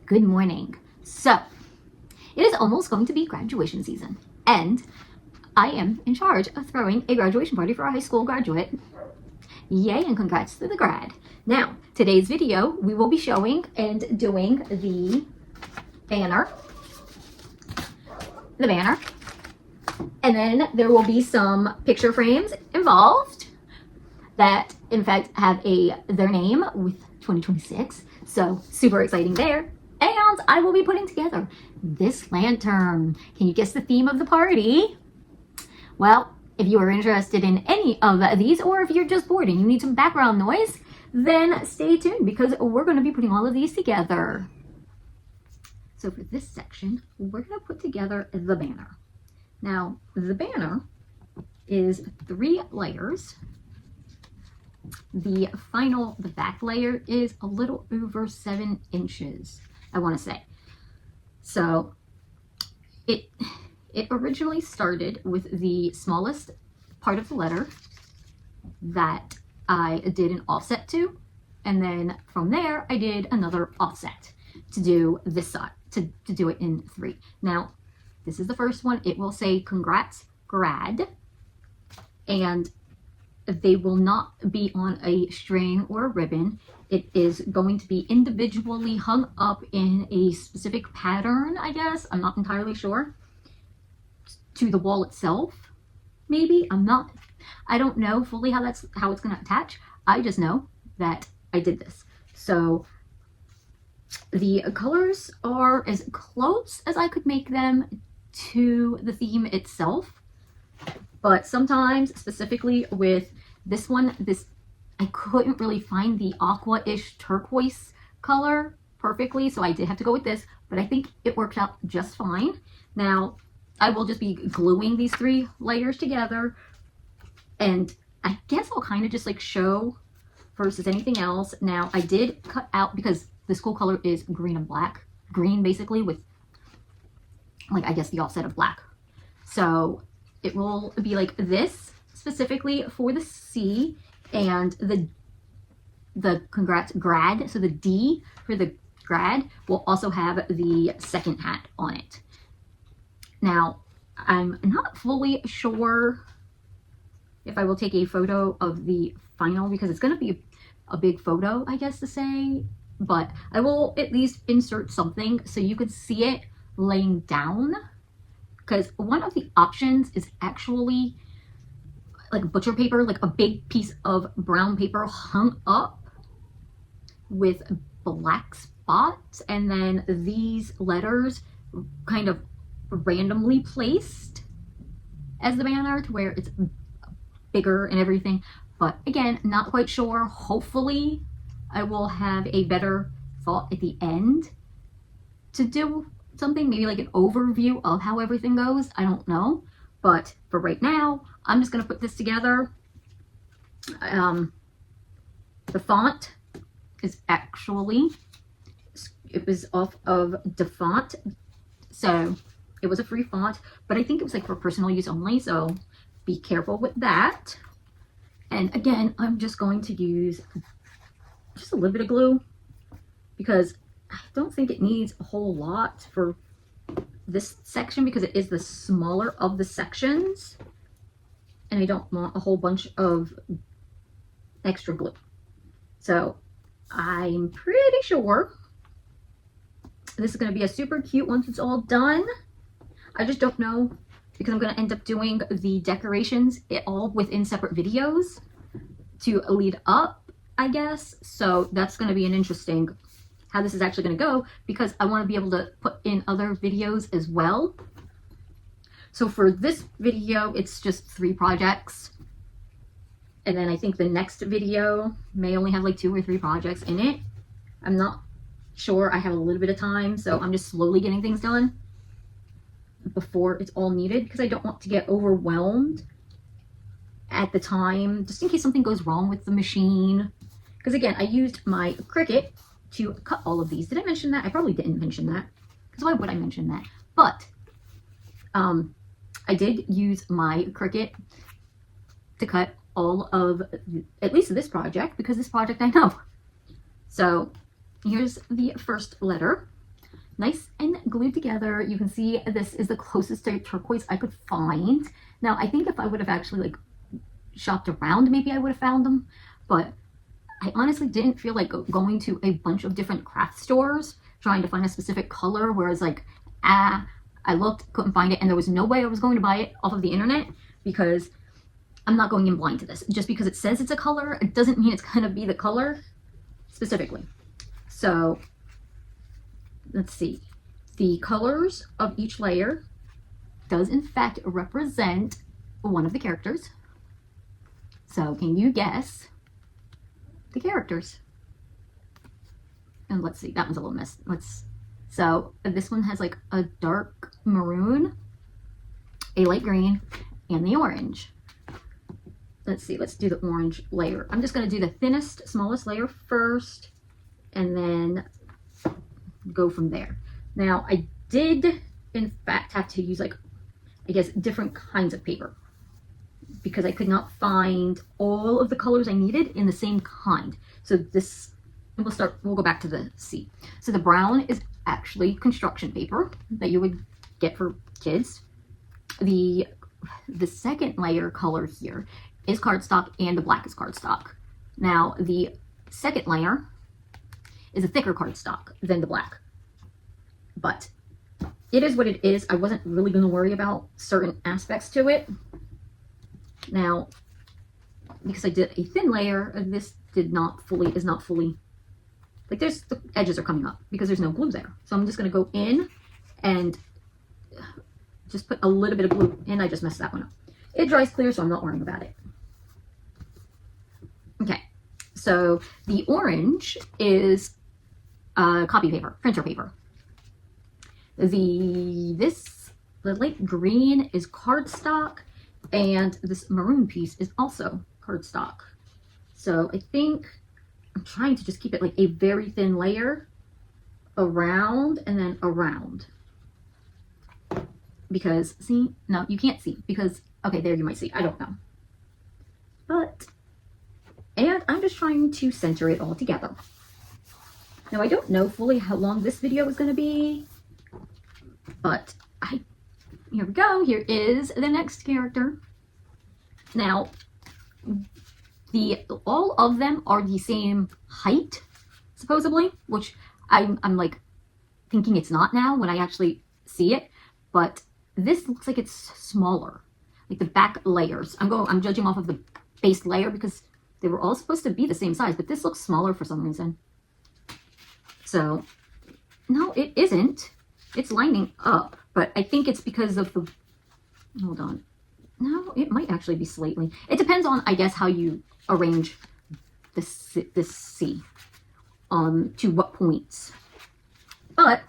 Good morning. So, it is almost going to be graduation season, and I am in charge of throwing a graduation party for a high school graduate. Yay, and congrats to the grad. Now, today's video, we will be showing and doing the banner, and then there will be some picture frames involved that, in fact, have their name with 2026, so super exciting there. And I will be putting together this lantern. Can you guess the theme of the party? Well, if you are interested in any of these, or if you're just bored and you need some background noise, then stay tuned because we're going to be putting all of these together. So for this section, we're going to put together the banner. Now, the banner is 3 layers. The back layer is a little over 7 inches, I want to say. So it originally started with the smallest part of the letter that I did an offset to, and then from there I did another offset to do this side, to do it in 3. Now, this is the first one. It will say congrats grad, and they will not be on a string or a ribbon. It is going to be individually hung up in a specific pattern, I guess. I'm not entirely sure. To the wall itself, maybe. I don't know fully how it's going to attach. I just know that I did this. So the colors are as close as I could make them to the theme itself. But sometimes, specifically with this one, I couldn't really find the aqua-ish turquoise color perfectly, so I did have to go with this, but I think it worked out just fine. Now, I will just be gluing these 3 layers together, and I guess I'll kind of just like show versus anything else. Now, I did cut out, because the school color is green and black, green basically with, like, I guess the offset of black. So it will be like this specifically for the C, and the congrats grad, so the D for the grad will also have the second hat on it. Now, I'm not fully sure if I will take a photo of the final, because it's going to be a big photo, I guess to say, but I will at least insert something so you could see it laying down, because one of the options is actually like butcher paper, like a big piece of brown paper hung up with black spots, and then these letters kind of randomly placed as the banner to where it's bigger and everything. But again, not quite sure. Hopefully I will have a better thought at the end to do something, maybe like an overview of how everything goes. I don't know, but for right now, I'm just going to put this together. The font is actually, it was off of DeFont, so it was a free font, but I think it was like for personal use only, so be careful with that. And again, I'm just going to use just a little bit of glue, because I don't think it needs a whole lot for this section, because it is the smaller of the sections, and I don't want a whole bunch of extra glue. So I'm pretty sure this is going to be a super cute once it's all done. I just don't know, because I'm going to end up doing the decorations all within separate videos to lead up, I guess. So that's going to be an interesting how this is actually going to go, because I want to be able to put in other videos as well. So for this video, it's just 3 projects. And then I think the next video may only have like 2 or 3 projects in it. I'm not sure. I have a little bit of time, so I'm just slowly getting things done before it's all needed, because I don't want to get overwhelmed at the time, just in case something goes wrong with the machine. Because again, I used my Cricut to cut all of these. Did I mention that? I probably didn't mention that, because why would I mention that? But I did use my Cricut to cut all of, at least this project, because this project I know. So here's the first letter. nice and glued together. You can see this is the closest to turquoise I could find. Now, I think if I would have actually like shopped around, maybe I would have found them, but I honestly didn't feel like going to a bunch of different craft stores trying to find a specific color, whereas like, I looked, couldn't find it, and there was no way I was going to buy it off of the internet because I'm not going in blind to this. Just because it says it's a color, it doesn't mean it's going to be the color specifically. So let's see. The colors of each layer does in fact represent one of the characters. So can you guess the characters? And let's see, that one's a little messed. So this one has like a dark maroon, a light green, and the orange. Let's see, let's do the orange layer. I'm just going to do the thinnest, smallest layer first, and then go from there. Now, I did, in fact, have to use, like, I guess, different kinds of paper because I could not find all of the colors I needed in the same kind. So this, we'll go back to the C. So the brown is actually construction paper that you would get for kids. The second layer color here is cardstock, and the black is cardstock. Now, the second layer is a thicker cardstock than the black. But it is what it is. I wasn't really going to worry about certain aspects to it. Now, because I did a thin layer, this is not fully, like the edges are coming up because there's no glue there. So I'm just going to go in and just put a little bit of glue, and I just messed that one up. It dries clear, so I'm not worrying about it. Okay, so the orange is copy paper, printer paper. The light green is cardstock, and this maroon piece is also cardstock. So I think I'm trying to just keep it like a very thin layer around and then around. Because, see, no, you can't see because, okay, there you might see, I don't know. But, and I'm just trying to center it all together. Now, I don't know fully how long this video is going to be, but here we go. Here is the next character. Now, all of them are the same height, supposedly, which I'm like thinking it's not now when I actually see it, but this looks like it's smaller, like the back layers. I'm judging off of the base layer because they were all supposed to be the same size, but this looks smaller for some reason. So, no, it isn't. It's lining up, but I think it's because of the, hold on. No, it might actually be slightly. It depends on, I guess, how you arrange this C to what points. But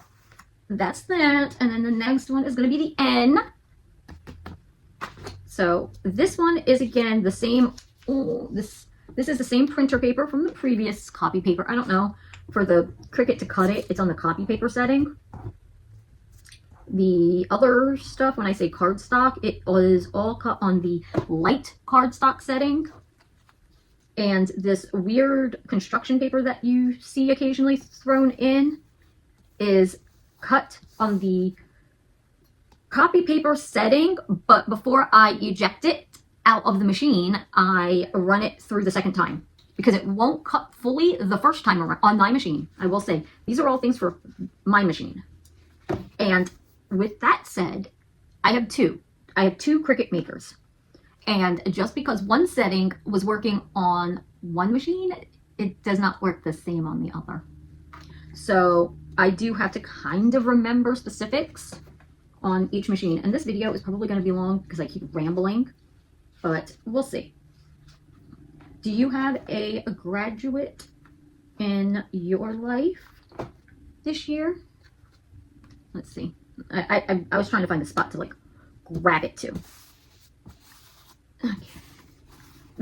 that's that. And then the next one is going to be the N. So this one is, again, the same. Oh, this is the same printer paper from the previous copy paper. I don't know. For the Cricut to cut it, it's on the copy paper setting. The other stuff, when I say cardstock, it was all cut on the light cardstock setting. And this weird construction paper that you see occasionally thrown in is cut on the copy paper setting, but before I eject it out of the machine, I run it through the second time because it won't cut fully the first time around on my machine. I will say, these are all things for my machine. And with that said, I have two Cricut makers. And just because one setting was working on one machine, it does not work the same on the other. So I do have to kind of remember specifics on each machine. And this video is probably going to be long because I keep rambling, but we'll see. Do you have a graduate in your life this year? Let's see. I was trying to find a spot to like grab it to. Okay.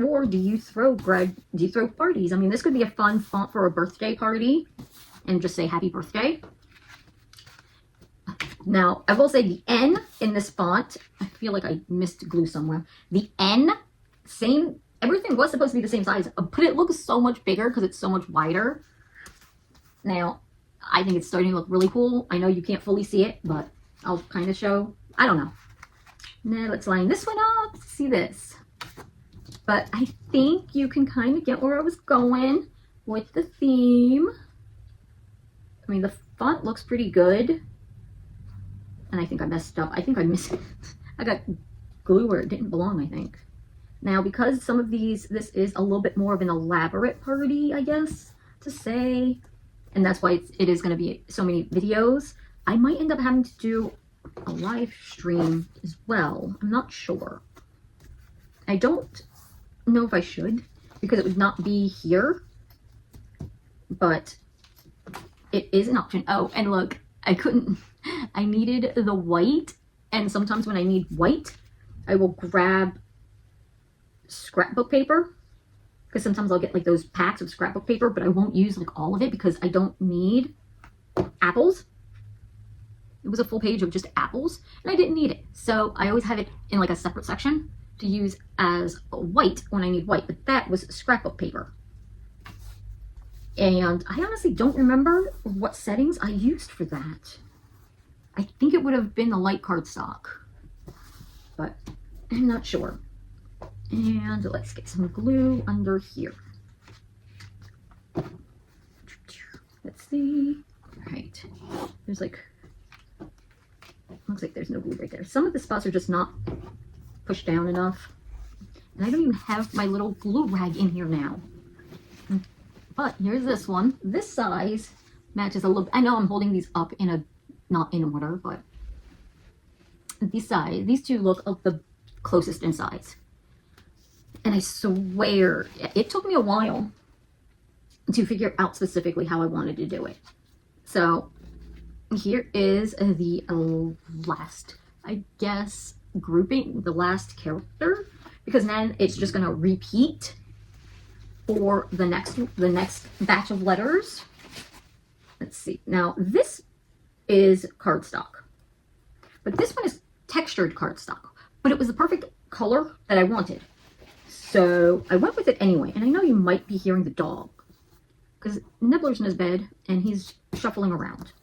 Or do you throw parties? I mean, this could be a fun font for a birthday party and just say happy birthday. Now, I will say the N in this font, I feel like I missed glue somewhere. The N, same, everything was supposed to be the same size, but it looks so much bigger because it's so much wider. Now, I think it's starting to look really cool. I know you can't fully see it, but I'll kind of show. I don't know. Now let's line this one up. See this. But I think you can kind of get where I was going with the theme. I mean, the font looks pretty good. And I think I messed up. I think I missed it. I got glue where it didn't belong, I think. Now, because some of these, this is a little bit more of an elaborate party, I guess, to say. And that's why it is going to be so many videos. I might end up having to do a live stream as well. I'm not sure. I don't know if I should, because it would not be here. But it is an option. Oh, and look, I needed the white. And sometimes when I need white, I will grab scrapbook paper, because sometimes I'll get like those packs of scrapbook paper, but I won't use like all of it because I don't need apples. It was a full page of just apples and I didn't need it, so I always have it in like a separate section to use as white when I need white. But that was scrapbook paper, and I honestly don't remember what settings I used for that. I think it would have been the light cardstock, but I'm not sure. And let's get some glue under here. Let's see. All right. There's like, looks like there's no glue right there. Some of the spots are just not pushed down enough. And I don't even have my little glue rag in here now. But here's this one. This size matches a little. I know I'm holding these up in a, not in order, but these two look the closest in size. And I swear, it took me a while to figure out specifically how I wanted to do it. So here is the last, I guess, grouping, the last character, because then it's just going to repeat for the next batch of letters. Let's see. Now, this is cardstock, but this one is textured cardstock, but it was the perfect color that I wanted. So I went with it anyway, and I know you might be hearing the dog, because Nibbler's in his bed, and he's shuffling around.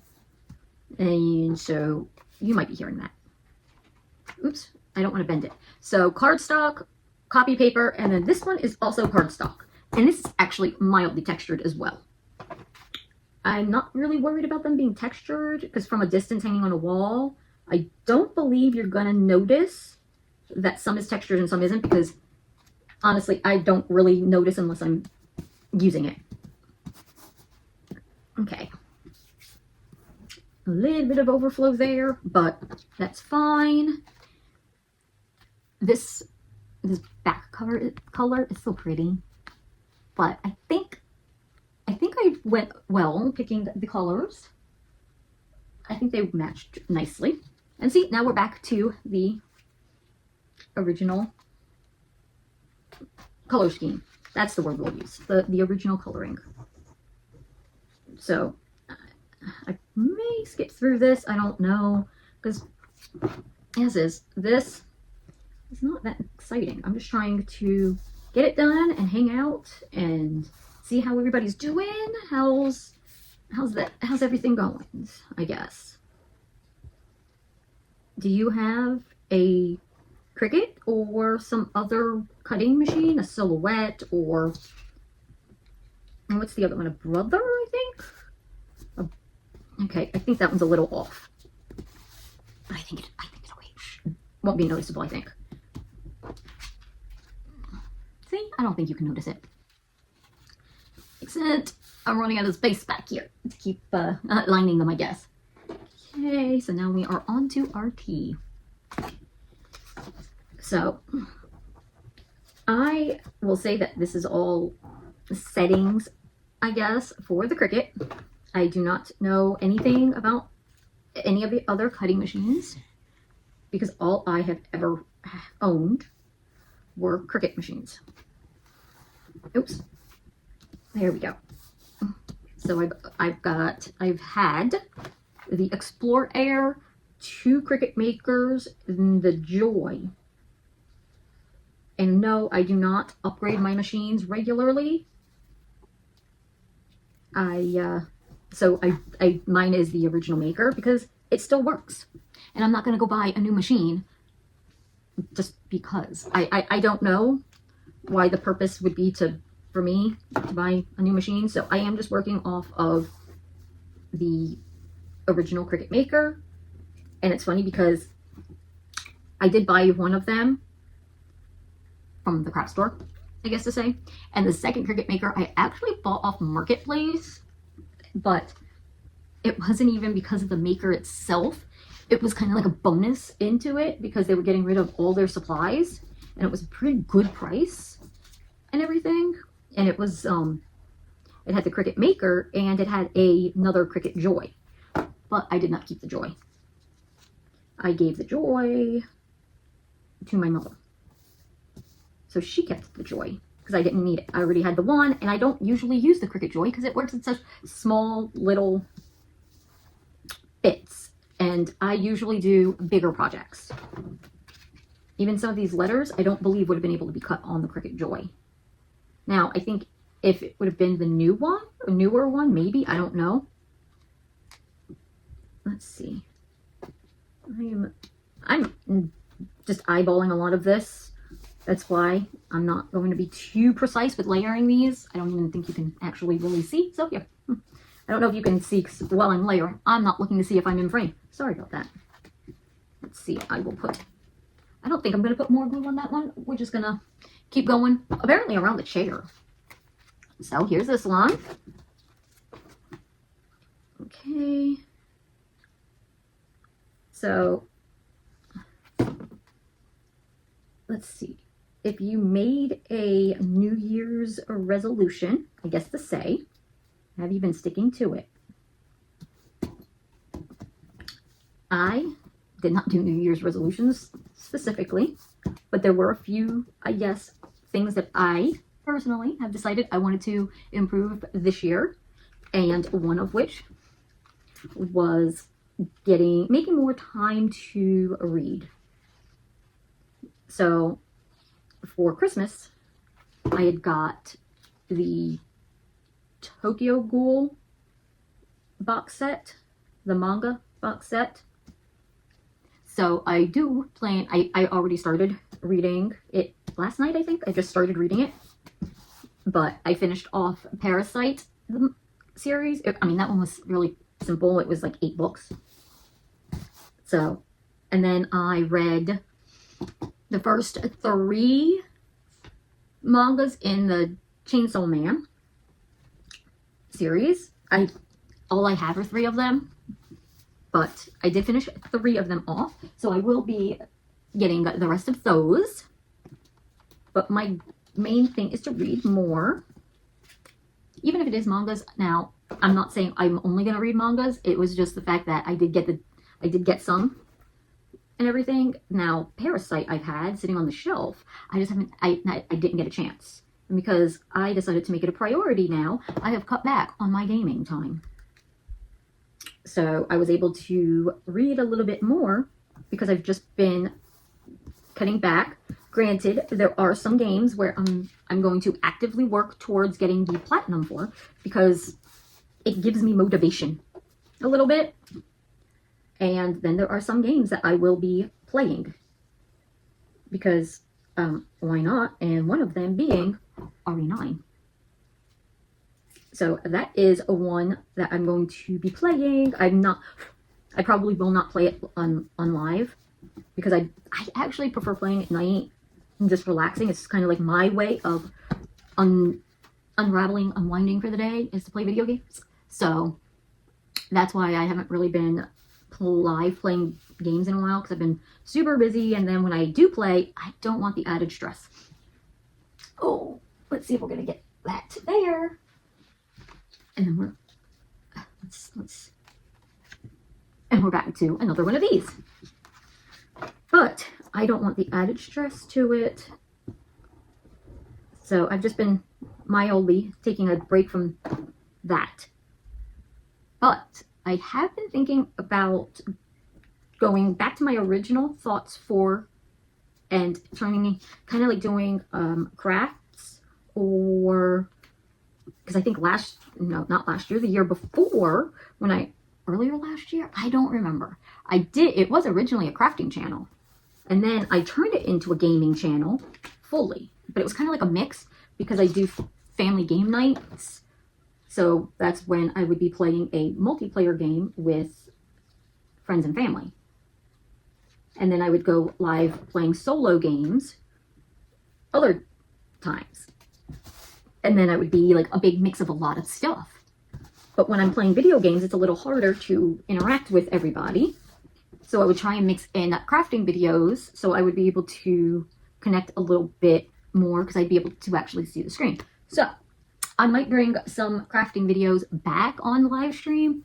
And so you might be hearing that. Oops, I don't want to bend it. So cardstock, copy paper, and then this one is also cardstock. And this is actually mildly textured as well. I'm not really worried about them being textured, because from a distance hanging on a wall, I don't believe you're going to notice that some is textured and some isn't, because honestly, I don't really notice unless I'm using it. Okay. A little bit of overflow there, but that's fine. This back color is so pretty. But I think I went well picking the colors. I think they matched nicely. And see, now we're back to the original color scheme. That's the word we'll use. The original coloring. So I may skip through this. I don't know, because this is not that exciting. I'm just trying to get it done and hang out and see how everybody's doing. How's everything going, I guess. Do you have a Cricut or some other cutting machine, a Silhouette, or what's the other one? A Brother, I think. Okay, I think that one's a little off, but I think won't be noticeable. I think. See, I don't think you can notice it. Except I'm running out of space back here to keep lining them, I guess. Okay, so now we are on to our tea. So I will say that this is all settings, I guess, for the Cricut. I do not know anything about any of the other cutting machines, because all I have ever owned were Cricut machines. Oops. There we go. So I've had the Explore Air, 2 Cricut Makers, and the Joy. And no, I do not upgrade my machines regularly. I So mine is the original maker because it still works. And I'm not going to go buy a new machine just because. I don't know why the purpose would be for me to buy a new machine. So I am just working off of the original Cricut maker. And it's funny because I did buy one of them from the craft store, I guess to say. And the second Cricut maker I actually bought off Marketplace, but it wasn't even because of the maker itself. It was kind of like a bonus into it because they were getting rid of all their supplies, and it was a pretty good price and everything. And it was it had the Cricut maker and it had another Cricut Joy, but I did not keep the Joy. I gave the Joy to my mother, so she kept the Joy because I didn't need it. I already had the one, and I don't usually use the Cricut Joy because it works in such small little bits, and I usually do bigger projects. Even some of these letters I don't believe would have been able to be cut on the Cricut Joy. Now I think if it would have been the new one or newer one, maybe, I don't know. Let's see. I'm just eyeballing a lot of this. That's why I'm not going to be too precise with layering these. I don't even think you can actually really see. So here, I don't know if you can see while I'm layering. I'm not looking to see if I'm in frame. Sorry about that. Let's see. I don't think I'm going to put more glue on that one. We're just going to keep going, apparently around the chair. So here's this one. Okay. So let's see. If you made a New Year's resolution, I guess to say, have you been sticking to it? I did not do New Year's resolutions specifically, but there were a few, I guess, things that I personally have decided I wanted to improve this year, and one of which was making more time to read. So for Christmas, I had got the Tokyo Ghoul box set, the manga box set. So I do plan, I already started reading it last night, I think. I just started reading it. But I finished off Parasite series. I mean, that one was really simple. It was like 8 books. So, and then I read the first 3 mangas in the Chainsaw Man series. All I have are 3 of them, but I did finish 3 of them off, so I will be getting the rest of those. But my main thing is to read more, even if it is mangas. Now, I'm not saying I'm only going to read mangas. It was just the fact that I did get some and everything. Now, Parasite I've had sitting on the shelf. I just haven't, I didn't get a chance. And because I decided to make it a priority now, I have cut back on my gaming time. So I was able to read a little bit more because I've just been cutting back. Granted, there are some games where I'm going to actively work towards getting the platinum for, because it gives me motivation a little bit. And then there are some games that I will be playing because why not? And one of them being RE9. So that is one that I'm going to be playing. I probably will not play it on live because I actually prefer playing at night and just relaxing. It's kind of like my way of unwinding for the day is to play video games. So that's why I haven't really been live playing games in a while, because I've been super busy, and then when I do play, I don't want the added stress. Oh, let's see if we're gonna get that there. And then we're back to another one of these. But I don't want the added stress to it. So I've just been mildly taking a break from that. But I have been thinking about going back to my original thoughts for, and turning, kind of like doing crafts or because I think no, not last year, the year before, earlier last year, I don't remember. It was originally a crafting channel. And then I turned it into a gaming channel fully. But it was kind of like a mix because I do family game nights. So that's when I would be playing a multiplayer game with friends and family. And then I would go live playing solo games other times. And then I would be like a big mix of a lot of stuff. But when I'm playing video games, it's a little harder to interact with everybody. So I would try and mix in crafting videos so I would be able to connect a little bit more because I'd be able to actually see the screen. So I might bring some crafting videos back on live stream.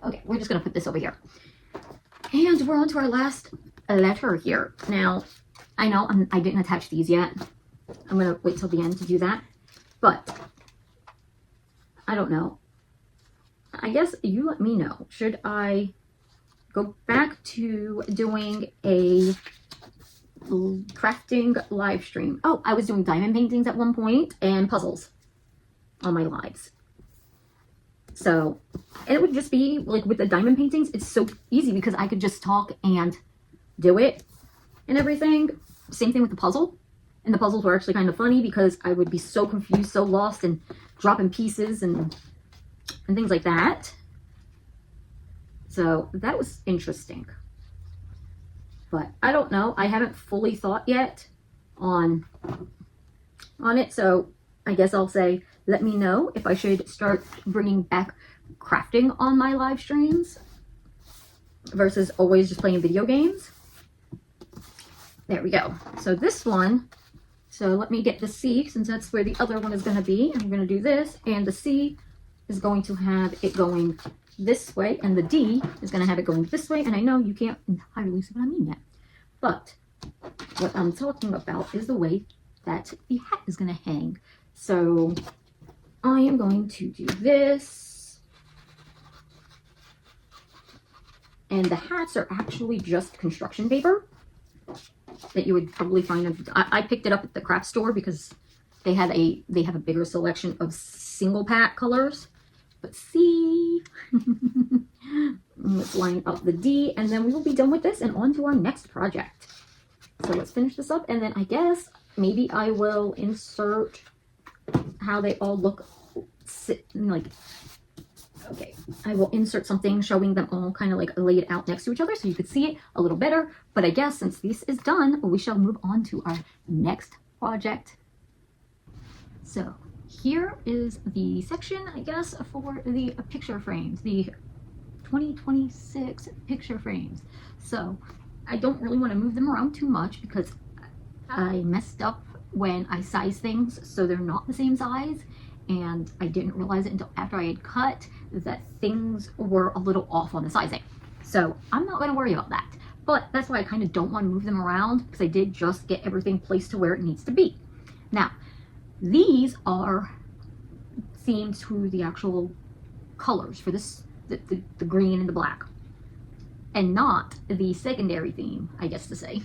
Okay, we're just going to put this over here. And we're on to our last letter here. Now, I know I didn't attach these yet. I'm going to wait till the end to do that. But I don't know. I guess you let me know. Should I go back to doing a crafting live stream? Oh, I was doing diamond paintings at one point and puzzles on my lives. So, and it would just be like with the diamond paintings, it's so easy because I could just talk and do it and everything. Same thing with the puzzle. And the puzzles were actually kind of funny because I would be so confused, so lost, and dropping pieces and things like that. So that was interesting. But I don't know. I haven't fully thought yet on it. So I guess I'll say, let me know if I should start bringing back crafting on my live streams versus always just playing video games. There we go. So this one, so let me get the C since that's where the other one is going to be. I'm going to do this, and the C is going to have it going this way, and the D is going to have it going this way. And I know you can't entirely see what I mean yet, but what I'm talking about is the way that the hat is going to hang. So I am going to do this, and the hats are actually just construction paper that you would probably find. I picked it up at the craft store because they have a bigger selection of single pack colors. But see, let's line up the D, and then we will be done with this and on to our next project. So let's finish this up, and then I guess maybe I will insert how they all look like. Okay, I will insert something showing them all kind of like laid out next to each other so you could see it a little better. But I guess since this is done, we shall move on to our next project. So here is the section, I guess, for the picture frames, the 2026 picture frames. So I don't really want to move them around too much because I messed up when I sized things so they're not the same size. And I didn't realize it until after I had cut that things were a little off on the sizing. So I'm not going to worry about that. But that's why I kind of don't want to move them around because I did just get everything placed to where it needs to be. Now, these are themed to the actual colors for this, the green and the black. And not the secondary theme, I guess to say.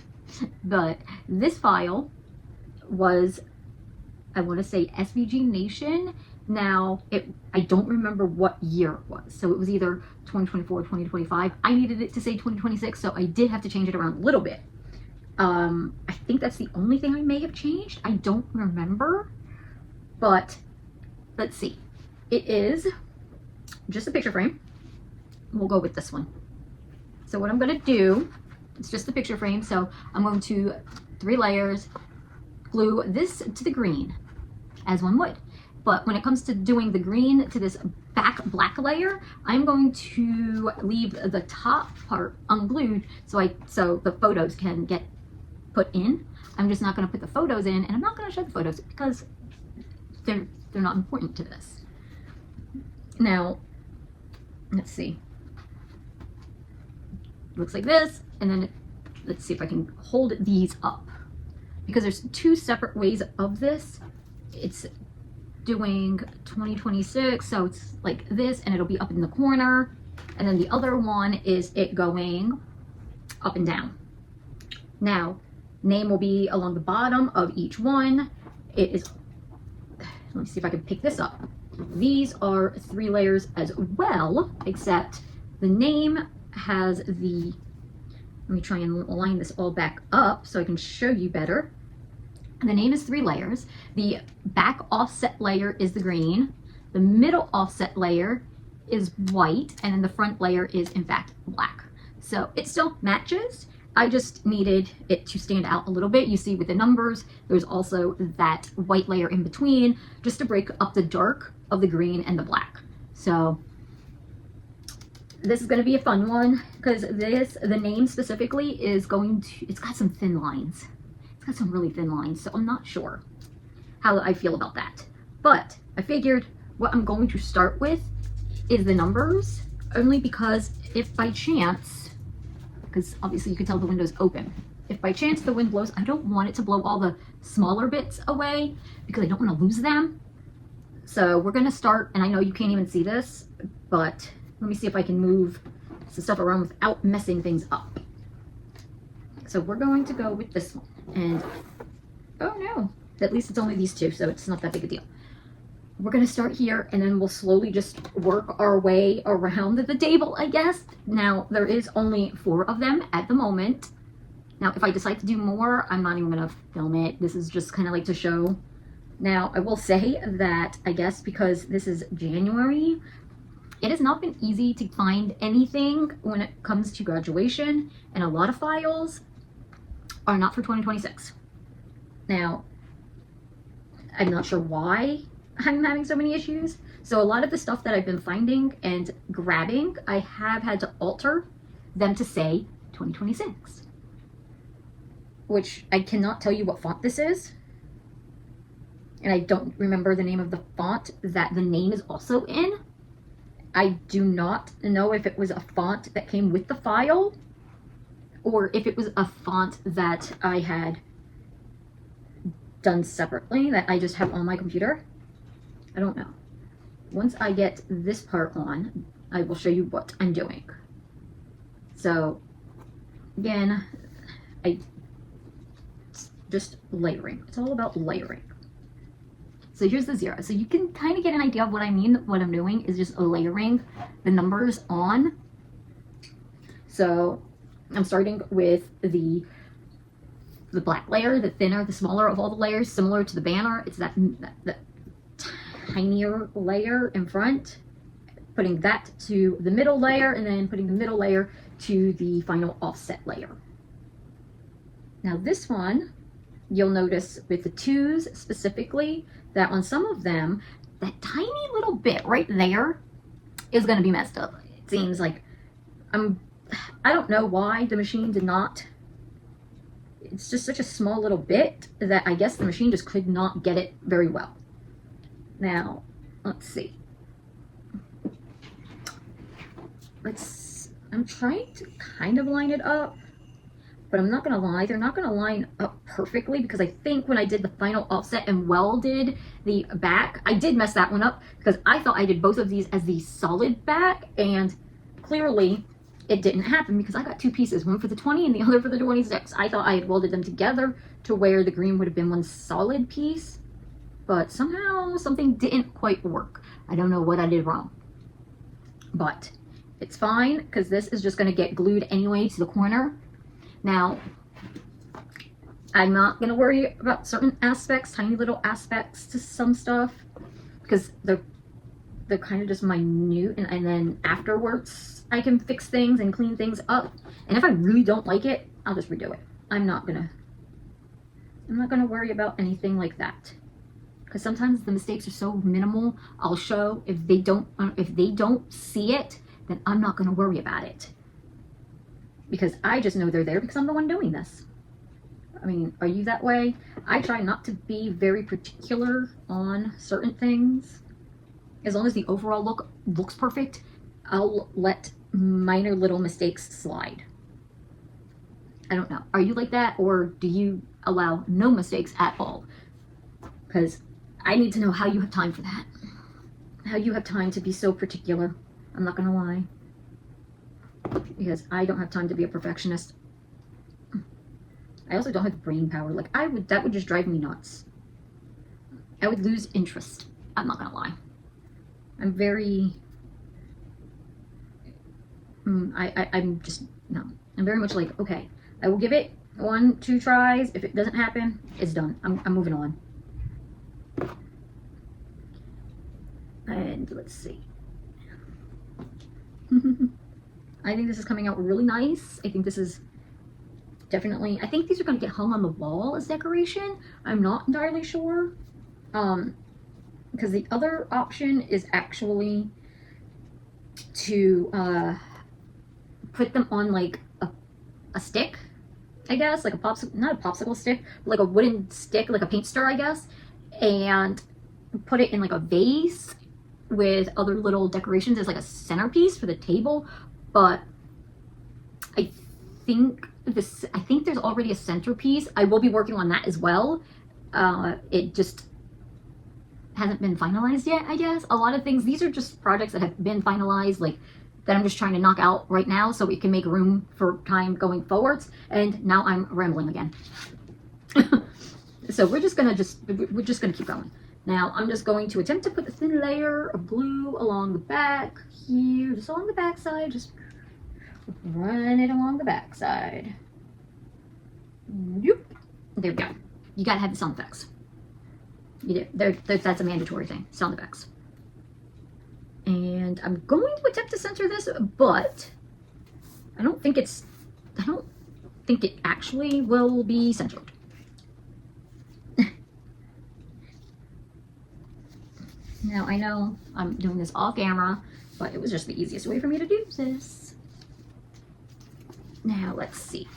But this file was, I want to say SVG Nation. Now, I don't remember what year it was. So it was either 2024 or 2025. I needed it to say 2026, so I did have to change it around a little bit. I think that's the only thing I may have changed. I don't remember. But let's see. It is just a picture frame. We'll go with this one. So what I'm going to do, it's just a picture frame. So I'm going to 3 layers, glue this to the green as one would. But when it comes to doing the green to this back black layer, I'm going to leave the top part unglued so the photos can get put in. I'm just not going to put the photos in, and I'm not going to show the photos because they're not important to this. Now, let's see. Looks like this, and then let's see if I can hold these up because there's 2 separate ways of this. It's doing 2026, so it's like this, and it'll be up in the corner, and then the other one is it going up and down. Now, name will be along the bottom of each one. It is, let me see if I can pick this up. These are 3 layers as well, except the name has the, let me try and line this all back up so I can show you better. The name is 3 layers. The back offset layer is the green. The middle offset layer is white, and then the front layer is in fact black. So it still matches. I just needed it to stand out a little bit. You see with the numbers, there's also that white layer in between just to break up the dark of the green and the black. So this is going to be a fun one because the name specifically is going to, it's got some thin lines. It's got some really thin lines, so I'm not sure how I feel about that. But I figured what I'm going to start with is the numbers, only because if by chance, because obviously you can tell the window's open. If by chance the wind blows, I don't want it to blow all the smaller bits away because I don't want to lose them. So we're going to start, and I know you can't even see this, but let me see if I can move some stuff around without messing things up. So we're going to go with this one. And, oh no, at least it's only these 2, so it's not that big a deal. We're going to start here, and then we'll slowly just work our way around the table, I guess. Now, there is only 4 of them at the moment. Now, if I decide to do more, I'm not even going to film it. This is just kind of like to show. Now, I will say that, I guess, because this is January, it has not been easy to find anything when it comes to graduation, and a lot of files are not for 2026. Now, I'm not sure why I'm having so many issues. So a lot of the stuff that I've been finding and grabbing, I have had to alter them to say 2026, which I cannot tell you what font this is. And I don't remember the name of the font that the name is also in. I do not know if it was a font that came with the file or if it was a font that I had done separately that I just have on my computer. I don't know. Once I get this part on, I will show you what I'm doing. So again, just layering. It's all about layering. So here's the 0. So you can kind of get an idea of what I mean. What I'm doing is just layering the numbers on. So I'm starting with the black layer, the thinner, the smaller of all the layers, similar to the banner. It's that tinier layer in front, putting that to the middle layer, and then putting the middle layer to the final offset layer. Now this one, you'll notice with the 2s specifically, that on some of them, that tiny little bit right there is going to be messed up. It seems like, I don't know why the machine did not, it's just such a small little bit that I guess the machine just could not get it very well. Now, let's see. I'm trying to kind of line it up, but I'm not going to lie, they're not going to line up perfectly because I think when I did the final offset and welded the back, I did mess that one up because I thought I did both of these as the solid back, and clearly it didn't happen because I got 2 pieces, one for the 20 and the other for the 26. I thought I had welded them together to where the green would have been one solid piece, but somehow something didn't quite work. I don't know what I did wrong, but it's fine because this is just going to get glued anyway to the corner. Now, I'm not going to worry about certain aspects, tiny little aspects to some stuff, because they're kind of just minute, and then afterwards I can fix things and clean things up. And if I really don't like it, I'll just redo it. I'm not gonna worry about anything like that, because sometimes the mistakes are so minimal. I'll show if they don't see it, then I'm not gonna worry about it, because I just know they're there because I'm the one doing this. I mean, are you that way? I try not to be very particular on certain things. As long as the overall look looks perfect, I'll let minor little mistakes slide. I don't know. Are you like that, or do you allow no mistakes at all? Because I need to know how you have time for that. How you have time to be so particular. I'm not gonna lie. Because I don't have time to be a perfectionist. I also don't have brain power. Like, that would just drive me nuts. I would lose interest. I'm not gonna lie. I'm very, I'm just, no. I'm very much like, okay, I will give it 1, 2 tries. If it doesn't happen, it's done. I'm moving on. And let's see. I think this is coming out really nice. I think this is definitely, I think these are going to get hung on the wall as decoration. I'm not entirely sure. Because the other option is actually to put them on like a stick, I guess, like a popsicle, not a popsicle stick, but like a wooden stick, like a paint stir, I guess, and put it in like a vase with other little decorations as like a centerpiece for the table. But I think there's already a centerpiece. I will be working on that as well. It just hasn't been finalized yet, I guess. A lot of things, these are just projects that have been finalized, like that I'm just trying to knock out right now so we can make room for time going forwards. And now I'm rambling again. So we're just gonna keep going. Now I'm just going to attempt to put a thin layer of glue along the back here, just along the back side, just run it along the back side. Yep. There we go. You gotta have the sound effects. You do. That's a mandatory thing, sound effects. And I'm going to attempt to center this, but I don't think it actually will be centered. Now, I know I'm doing this off camera, but it was just the easiest way for me to do this. Now, let's see.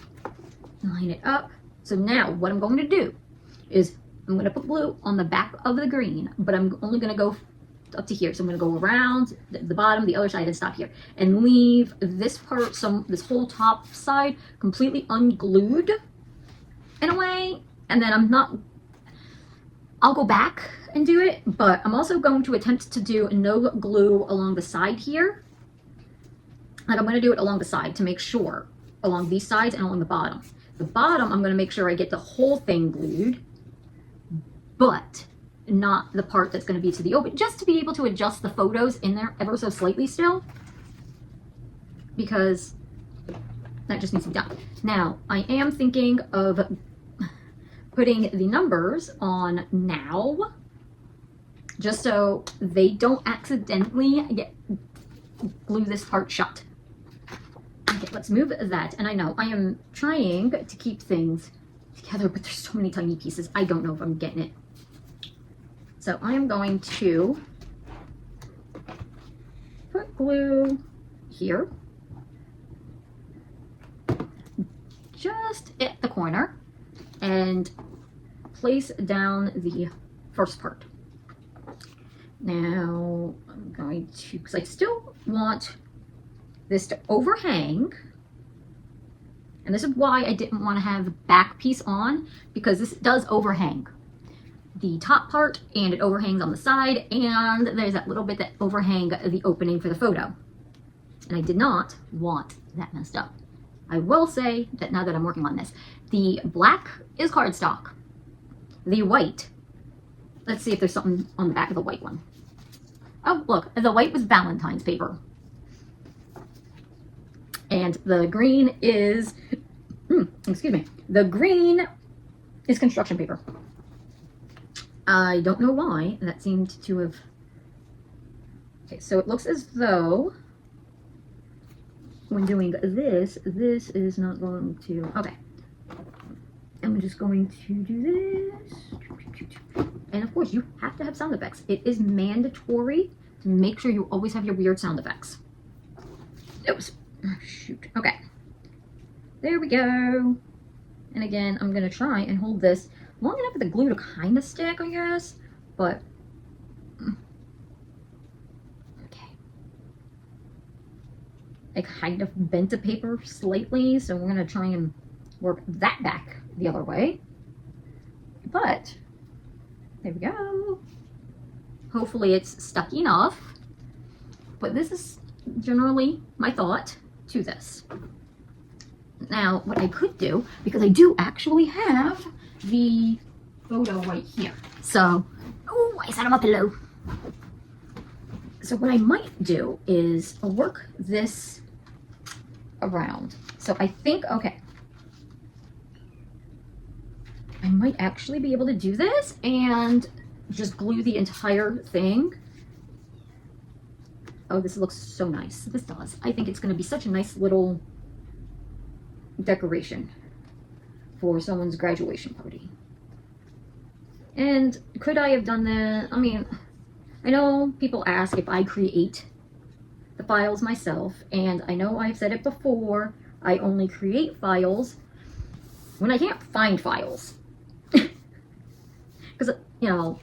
Line it up. So now, what I'm going to do is I'm going to put glue on the back of the green, but I'm only going to go up to here. So I'm going to go around the bottom, the other side, and stop here. And leave this part, this whole top side, completely unglued in a way. And then I'll go back and do it, but I'm also going to attempt to do no glue along the side here. Like I'm going to do it along the side to make sure, along these sides and along the bottom. The bottom, I'm going to make sure I get the whole thing glued, but not the part that's going to be to the open, just to be able to adjust the photos in there ever so slightly still, because that just needs to be done. Now, I am thinking of putting the numbers on now, just so they don't accidentally glue this part shut. Okay, let's move that. And I know I am trying to keep things together, but there's so many tiny pieces. I don't know if I'm getting it. So I am going to put glue here, just at the corner, and place down the first part. Now I'm going to, because I still want this to overhang, and this is why I didn't want to have the back piece on, because this does overhang the top part, and it overhangs on the side, and there's that little bit that overhang the opening for the photo, and I did not want that messed up. I will say that now that I'm working on this, the black is cardstock. The white, let's see if there's something on the back of the white one. Oh, look, the white was Valentine's paper. And the green is, excuse me, the green is construction paper. I don't know why that seemed to have, okay, so it looks as though when doing this is not going to, okay. I'm just going to do this. And of course, you have to have sound effects. It is mandatory to make sure you always have your weird sound effects. Oops. Oh, shoot. Okay. There we go. And again, I'm going to try and hold this long enough for the glue to kind of stick, I guess. But, okay. I kind of bent the paper slightly, so we're going to try and work that back the other way. But there we go. Hopefully it's stuck enough. But this is generally my thought to this. Now, what I could do, because I do actually have the photo right here. So, Ooh, I sat on my pillow. So what I might do is work this around. So I think, okay, I might actually be able to do this and just glue the entire thing. Oh, this looks so nice. This does. I think it's going to be such a nice little decoration for someone's graduation party. And could I have done that? I mean, I know people ask if I create the files myself, and I know I've said it before, I only create files when I can't find files. Because, you know,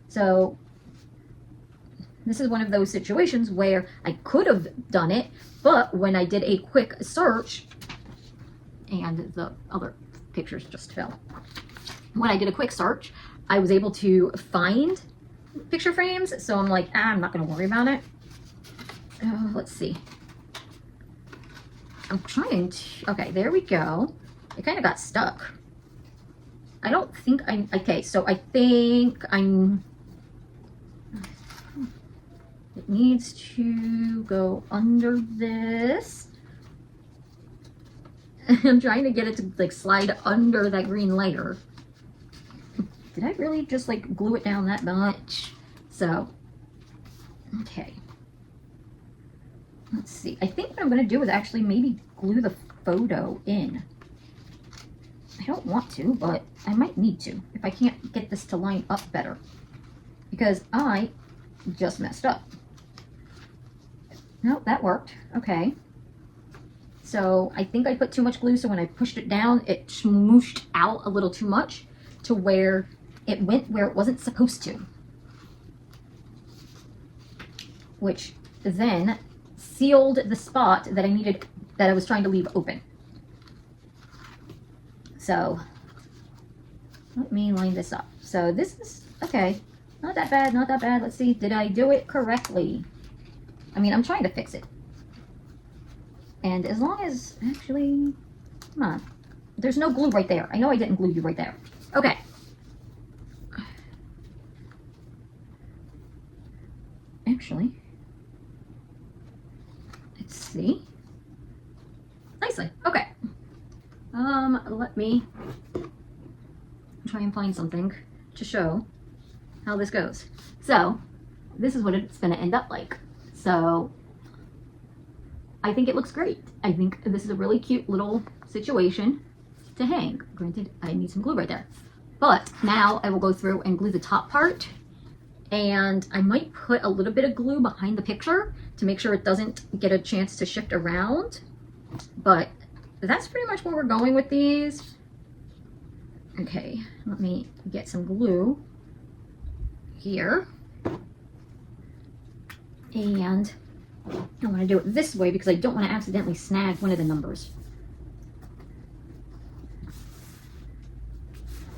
so this is one of those situations where I could have done it, but when I did a quick search, and the other pictures just fell. When I did a quick search, I was able to find picture frames, so I'm like, I'm not going to worry about it. Let's see. I'm trying to, okay, there we go. It kind of got stuck. I don't think I'm, okay, so I think I'm, it needs to go under this. I'm trying to get it to like slide under that green layer. Did I really just like glue it down that much? So, okay. Let's see. I think what I'm going to do is actually maybe glue the photo in. I don't want to, but I might need to if I can't get this to line up better. Because I just messed up. No, that worked. Okay. So I think I put too much glue, so when I pushed it down, it smooshed out a little too much to where it went where it wasn't supposed to. Which then sealed the spot that I needed, that I was trying to leave open. So let me line this up. So this is, okay, not that bad, not that bad. Let's see, did I do it correctly? I mean, I'm trying to fix it. And as long as, actually, come on. There's no glue right there. I know I didn't glue you right there. Okay. Actually, let's see. Nicely. Okay. Let me try and find something to show how this goes. So, this is what it's going to end up like. So, I think it looks great. I think this is a really cute little situation to hang. Granted, I need some glue right there. But now I will go through and glue the top part. And I might put a little bit of glue behind the picture to make sure it doesn't get a chance to shift around. But that's pretty much where we're going with these. Okay, let me get some glue here. And I want to do it this way because I don't want to accidentally snag one of the numbers.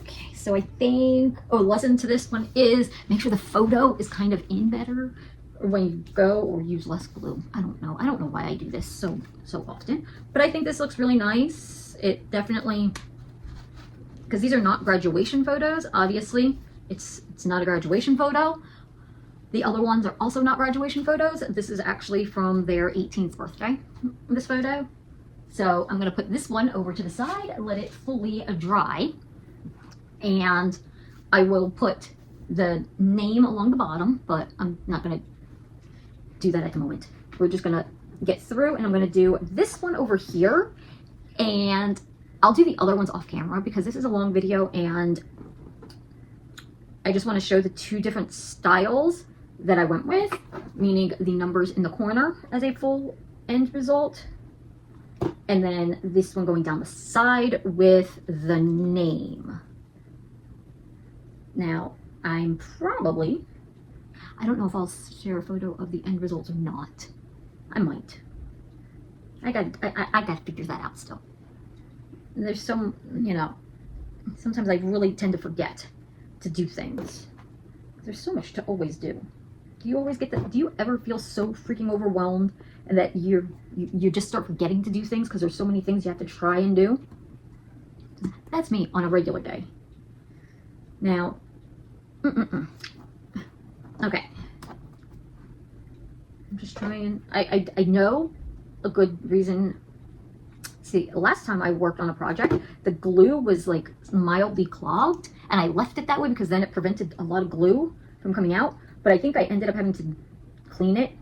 Okay, so I think, oh, lesson to this one is make sure the photo is kind of in better when you go, or use less glue. I don't know why I do this so often, but I think this looks really nice. It definitely, because these are not graduation photos, obviously it's not a graduation photo. The other ones are also not graduation photos. This is actually from their 18th birthday, this photo. So I'm gonna put this one over to the side and let it fully dry. And I will put the name along the bottom, but I'm not gonna do that at the moment. We're just gonna get through, and I'm gonna do this one over here, and I'll do the other ones off camera because this is a long video and I just wanna show the two different styles that I went with, meaning the numbers in the corner as a full end result, and then this one going down the side with the name. Now, I'm probably, I don't know if I'll share a photo of the end result or not. I might. I got to figure that out still. There's some, you know, sometimes I really tend to forget to do things. There's so much to always do. Do you always get that? Do you ever feel so freaking overwhelmed and that you just start forgetting to do things because there's so many things you have to try and do? That's me on a regular day. Now, Okay. I'm just trying. I know a good reason. See, last time I worked on a project, the glue was like mildly clogged, and I left it that way because then it prevented a lot of glue from coming out. But I think I ended up having to clean it.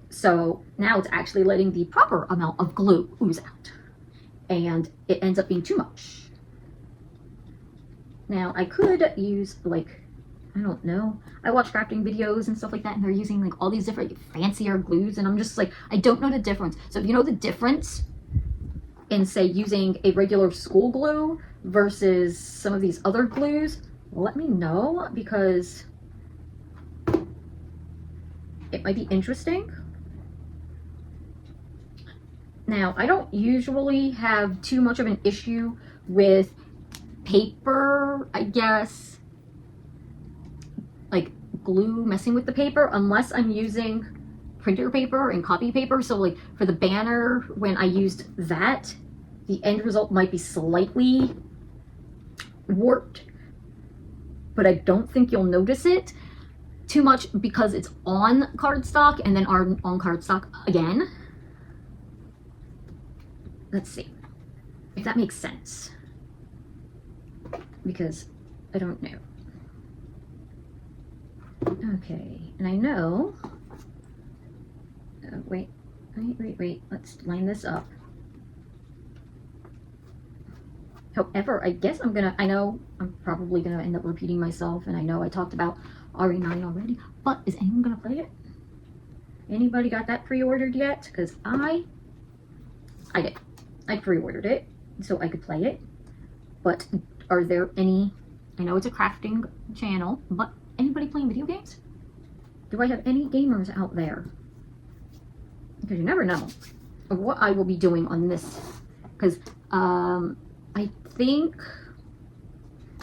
So now it's actually letting the proper amount of glue ooze out. And it ends up being too much. Now I could use like, I don't know, I watch crafting videos and stuff like that, and they're using like all these different fancier glues, and I'm just like, I don't know the difference. So if you know the difference in, say, using a regular school glue versus some of these other glues, let me know, because it might be interesting. Now, I don't usually have too much of an issue with paper, I guess, like glue messing with the paper, unless I'm using printer paper and copy paper. So like for the banner, when I used that, the end result might be slightly warped, but I don't think you'll notice it too much because it's on cardstock and then on cardstock again. Let's see if that makes sense, because I don't know. Okay, and I know, wait, let's line this up. However, I guess I know I'm probably gonna end up repeating myself, and I know I talked about RE9 already, but is anyone gonna play it? Anybody got that pre-ordered yet? Because I did. I pre-ordered it so I could play it, but are there any, I know it's a crafting channel, but anybody playing video games? Do I have any gamers out there? Because you never know what I will be doing on this, because I think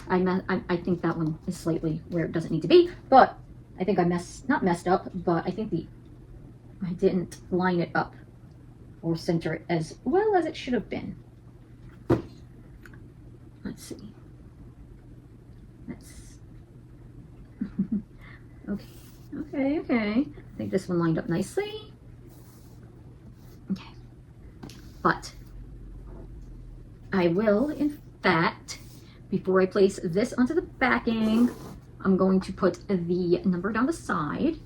I think that one is slightly where it doesn't need to be, but I think I not messed up, but I think I didn't line it up or center it as well as it should have been. Let's see. Let's okay. I think this one lined up nicely. Okay. But I will, in fact, before I place this onto the backing, I'm going to put the number down the side.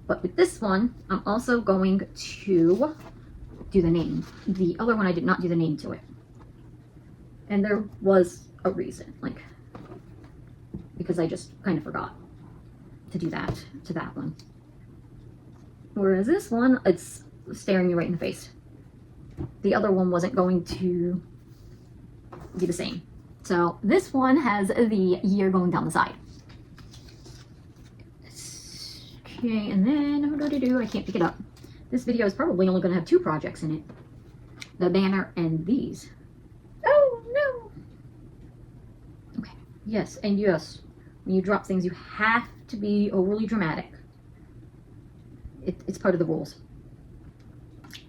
But with this one, I'm also going to do the name. The other one, I did not do the name to it. And there was a reason, like, because I just kind of forgot to do that to that one. Whereas this one, it's staring you right in the face. The other one wasn't going to be the same. So this one has the year going down the side. Okay, and then what do I do? I can't pick it up. This video is probably only going to have 2 projects in it. The banner and these. Oh, no! Okay, yes, and yes, when you drop things, you have to be overly dramatic. It's part of the rules.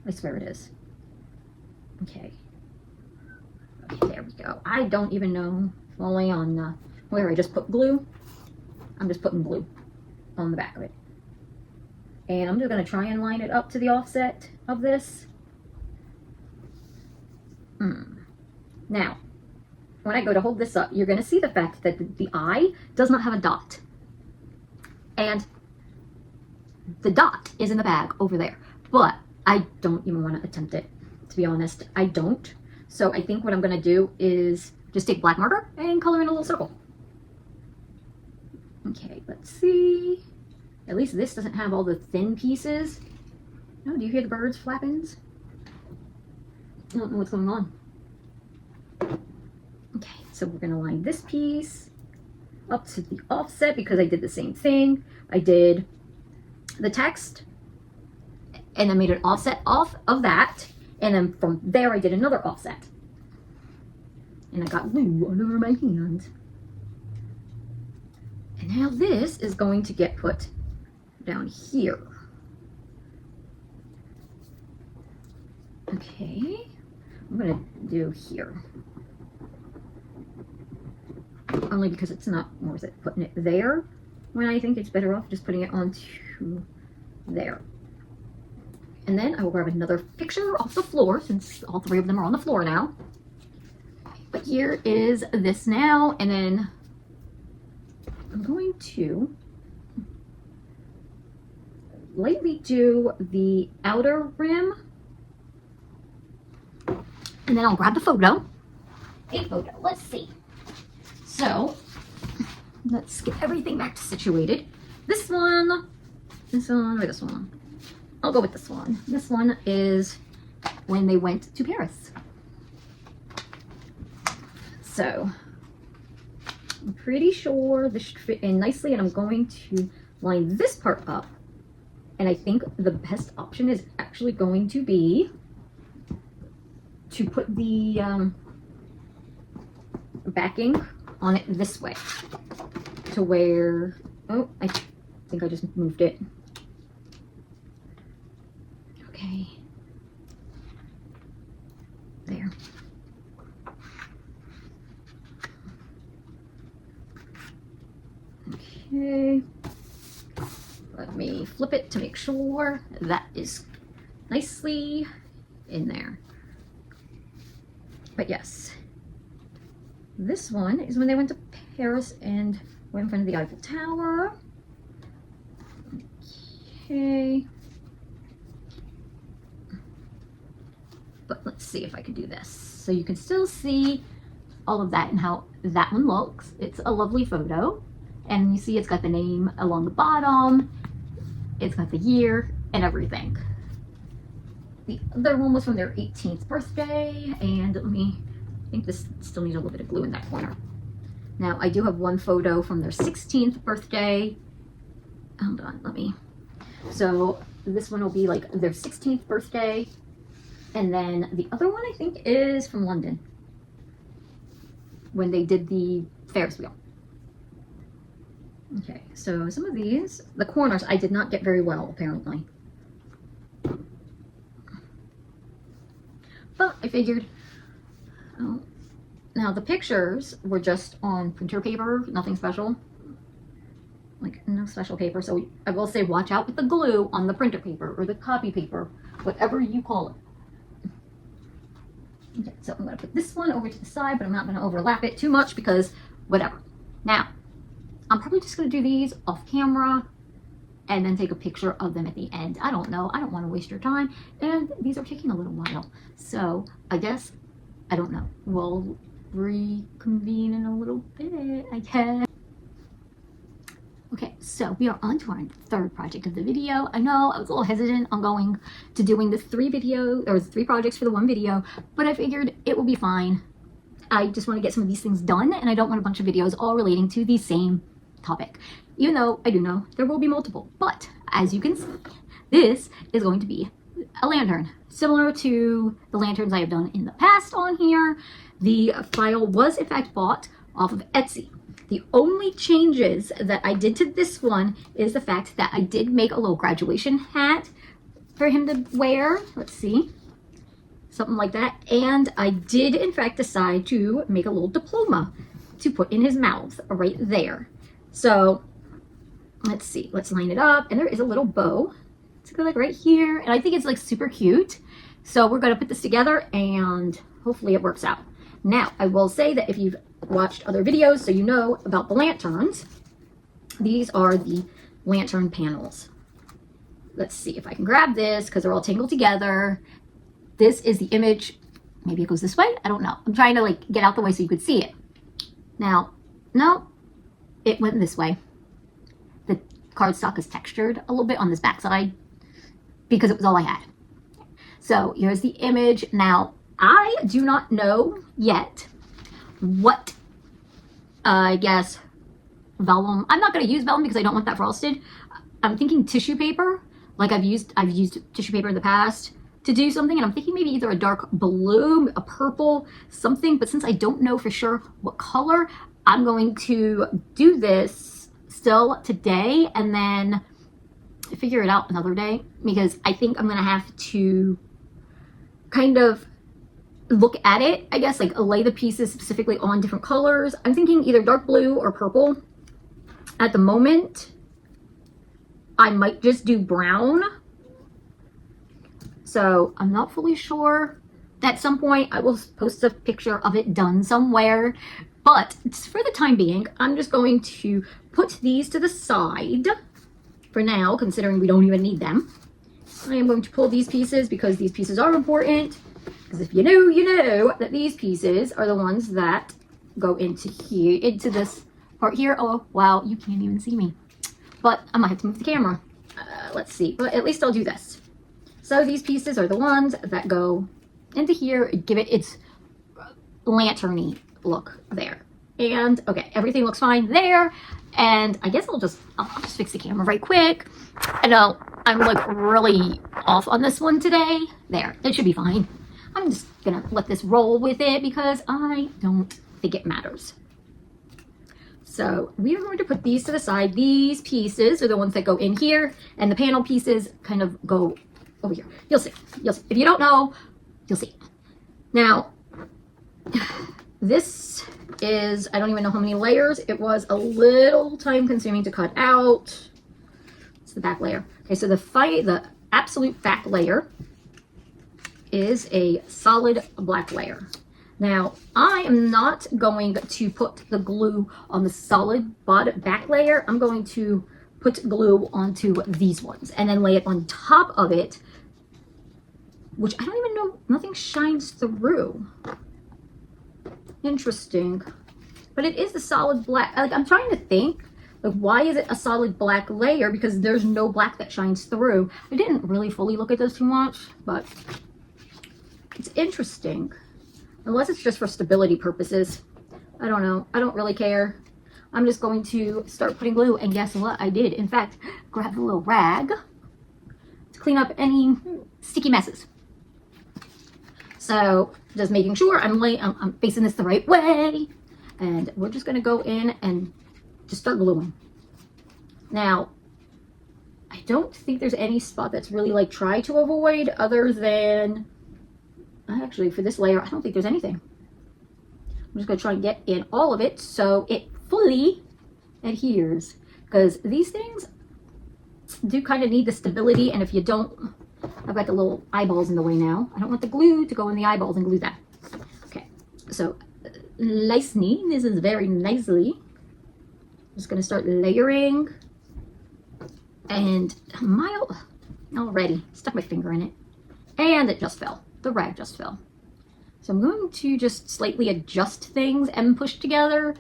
I swear it is. Okay. Okay, there we go. I don't even know fully on where I just put glue. I'm just putting glue on the back of it. And I'm just going to try and line it up to the offset of this. Now, when I go to hold this up, you're going to see the fact that the eye does not have a dot. And the dot is in the bag over there. But I don't even want to attempt it, to be honest. I don't. So I think what I'm going to do is just take black marker and color in a little circle. Okay, let's see. At least this doesn't have all the thin pieces. Oh, do you hear the birds flappings? I don't know what's going on. Okay, so we're going to line this piece up to the offset because I did the same thing. I did the text and then made an offset off of that. And then from there, I did another offset. And I got glue all over my hand. And now this is going to get put down here. Okay, I'm going to do here. only because it's not worth it putting it there when I think it's better off just putting it onto there. And then I will grab another picture off the floor since all three of them are on the floor now. But here is this now, and then I'm going to lightly do the outer rim, and then I'll grab the photo. A photo, let's see. So let's get everything back situated. This one, or this one? I'll go with this one. This one is when they went to Paris. So I'm pretty sure this should fit in nicely, and I'm going to line this part up. And I think the best option is actually going to be to put the backing on it this way to where, oh, I think I just moved it. Okay. There. Okay. Let me flip it to make sure that is nicely in there. But yes, this one is when they went to Paris and went in front of the Eiffel Tower. Okay. But let's see if I can do this. So you can still see all of that and how that one looks. It's a lovely photo. And you see it's got the name along the bottom. It's got the year and everything. The other one was from their 18th birthday. And I think this still needs a little bit of glue in that corner. Now I do have one photo from their 16th birthday. Hold on, so this one will be like their 16th birthday. And then the other one I think is from London, when they did the Ferris wheel. Okay, so some of these, the corners I did not get very well apparently. But I figured, oh, now the pictures were just on printer paper, nothing special. Like no special paper, so I will say watch out with the glue on the printer paper or the copy paper, whatever you call it. Okay, so I'm going to put this one over to the side, but I'm not going to overlap it too much because whatever. Now, I'm probably just going to do these off camera and then take a picture of them at the end. I don't know. I don't want to waste your time. And these are taking a little while. So I guess, I don't know. We'll reconvene in a little bit, I guess. Okay, so we are on to our third project of the video. I know I was a little hesitant on going to doing the three projects for the one video, but I figured it will be fine. I just want to get some of these things done, and I don't want a bunch of videos all relating to the same topic. Even though I do know there will be multiple, but as you can see, this is going to be a lantern, similar to the lanterns I have done in the past on here. The file was in fact bought off of Etsy. The only changes that I did to this one is the fact that I did make a little graduation hat for him to wear. Let's see. Something like that. And I did, in fact, decide to make a little diploma to put in his mouth right there. So, let's see. Let's line it up. And there is a little bow. It's like right here. And I think it's like super cute. So, we're going to put this together and hopefully it works out. Now, I will say that if you've watched other videos, so you know about the lanterns, these are the lantern panels. Let's see if I can grab this because they're all tangled together. This is the image. Maybe it goes this way. I don't know. I'm trying to like get out the way so you could see it. Now, no, it went this way. The cardstock is textured a little bit on this back side because it was all I had. So here's the image. Now, I do not know yet what, I guess, vellum. I'm not going to use vellum because I don't want that frosted. I'm thinking tissue paper. Like I've used tissue paper in the past to do something, and I'm thinking maybe either a dark blue, a purple, something. But since I don't know for sure what color, I'm going to do this still today and then figure it out another day because I think I'm going to have to kind of look at it, I guess, like lay the pieces specifically on different colors. I'm thinking either dark blue or purple. At the moment, I might just do brown. So I'm not fully sure. At some point, I will post a picture of it done somewhere. But for the time being, I'm just going to put these to the side for now, considering we don't even need them. I am going to pull these pieces because these pieces are important. Because if you know, you know that these pieces are the ones that go into here, into this part here. Oh, wow, you can't even see me. But I might have to move the camera. Let's see, but at least I'll do this. So these pieces are the ones that go into here, give it its lantern-y look there. And okay, everything looks fine there. And I guess I'll just fix the camera right quick. I know I'm like really off on this one today. There, it should be fine. I'm just gonna let this roll with it because I don't think it matters. So we are going to put these to the side. These pieces are the ones that go in here, and the panel pieces kind of go over here. You'll see. You'll see. If you don't know, you'll see. Now, this is, I don't even know how many layers. It was a little time consuming to cut out. It's the back layer. Okay, so the absolute back layer is a solid black layer. Now, I am not going to put the glue on the solid back layer. I'm going to put glue onto these ones and then lay it on top of it, which I don't even know, nothing shines through. Interesting. But it is the solid black. Like, I'm trying to think, like, why is it a solid black layer? Because there's no black that shines through. I didn't really fully look at this too much, but it's interesting. Unless it's just for stability purposes. I don't know. I don't really care. I'm just going to start putting glue. And guess what? I did, in fact, grab a little rag to clean up any sticky messes. So just making sure I'm facing this the right way. And we're just going to go in and just start gluing. Now, I don't think there's any spot that's really like try to avoid other than... Actually, for this layer, I don't think there's anything. I'm just going to try and get in all of it so it fully adheres. Because these things do kind of need the stability, and if you don't... I've got the little eyeballs in the way now. I don't want the glue to go in the eyeballs and glue that. Okay, so nicely, this is very nicely. Just going to start layering. And mild already. Stuck my finger in it. And it just fell. The rag just fell. So I'm going to just slightly adjust things and push together.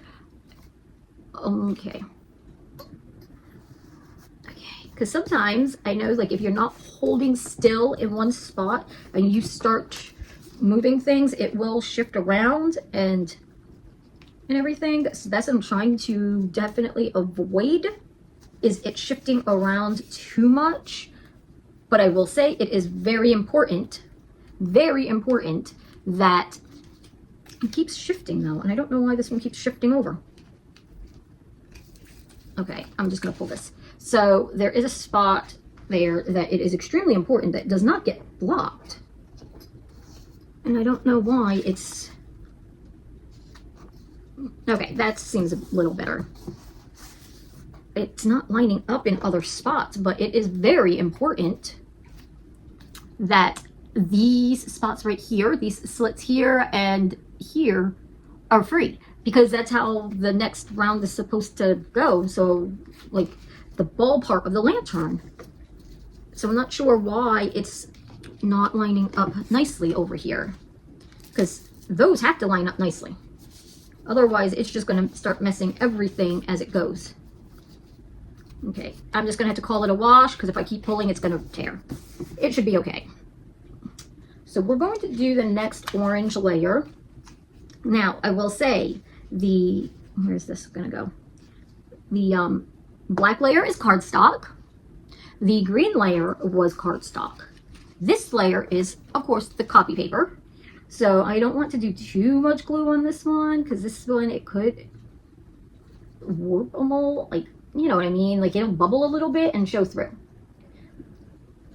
Okay. Okay, because sometimes I know, like, if you're not holding still in one spot and you start moving things, it will shift around and everything. So that's what I'm trying to definitely avoid, is it shifting around too much. But I will say it is very important that it keeps shifting though, and I don't know why this one keeps shifting over. Okay, I'm just gonna pull this. So there is a spot there that it is extremely important that does not get blocked, and I don't know why it's... Okay, that seems a little better. It's not lining up in other spots, but it is very important that these spots right here, these slits here and here, are free, because that's how the next round is supposed to go. So like the ball part of the lantern. So I'm not sure why it's not lining up nicely over here, because those have to line up nicely. Otherwise it's just going to start messing everything as it goes. Okay, I'm just going to have to call it a wash, because if I keep pulling it's going to tear. It should be okay. So we're going to do the next orange layer. Now, I will say where's this going to go? The black layer is cardstock. The green layer was cardstock. This layer is, of course, the copy paper. So I don't want to do too much glue on this one, because this one, it could warp a mold, like, you know what I mean? Like, it'll bubble a little bit and show through.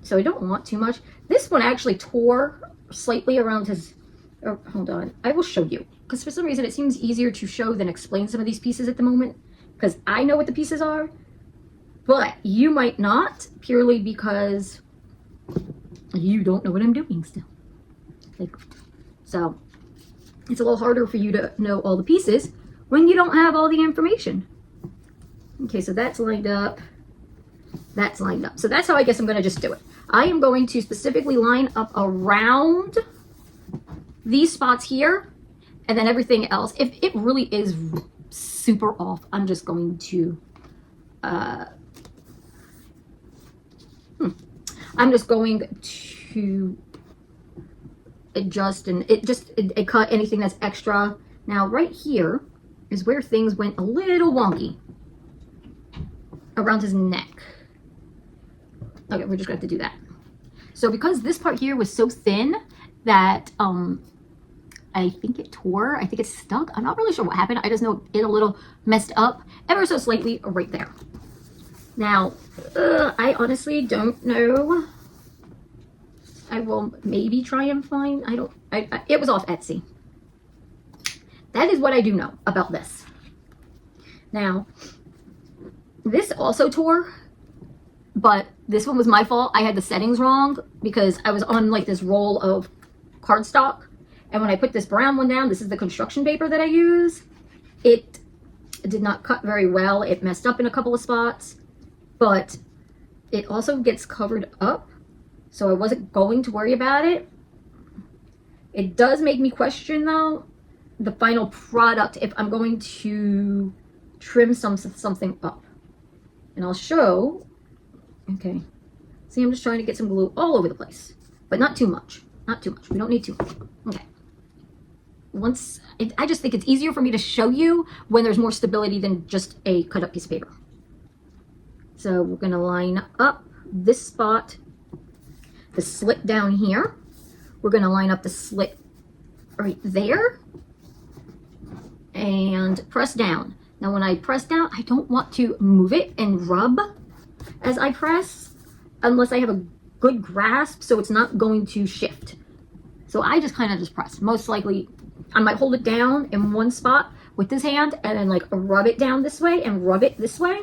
So I don't want too much. This one actually tore slightly around Oh, hold on. I will show you. Because for some reason it seems easier to show than explain some of these pieces at the moment. Because I know what the pieces are. But you might not, purely because you don't know what I'm doing still. Like, so it's a little harder for you to know all the pieces when you don't have all the information. Okay, so that's lined up. That's lined up. So that's how I guess I'm going to just do it. I am going to specifically line up around these spots here, and then everything else. If it really is super off, I'm just going to adjust and it cut anything that's extra. Now right here is where things went a little wonky around his neck. Okay, we're just going to have to do that. So because this part here was so thin that I think it tore, I think it's stuck. I'm not really sure what happened. I just know it a little messed up ever so slightly right there. Now, I honestly don't know. I will maybe try and find, it was off Etsy. That is what I do know about this. Now, this also tore, but this one was my fault. I had the settings wrong because I was on like this roll of cardstock. And when I put this brown one down, this is the construction paper that I use. It did not cut very well. It messed up in a couple of spots, but it also gets covered up. So I wasn't going to worry about it. It does make me question though, the final product, if I'm going to trim something up. And I'll show, okay. See, I'm just trying to get some glue all over the place, but not too much. Not too much. We don't need too much. Okay. I just think it's easier for me to show you when there's more stability than just a cut up piece of paper. So we're going to line up this spot, the slit down here. We're going to line up the slit right there and press down. Now when I press down, I don't want to move it and rub as I press unless I have a good grasp so it's not going to shift. So I just kind of just press. Most likely I might hold it down in one spot with this hand and then like rub it down this way and rub it this way.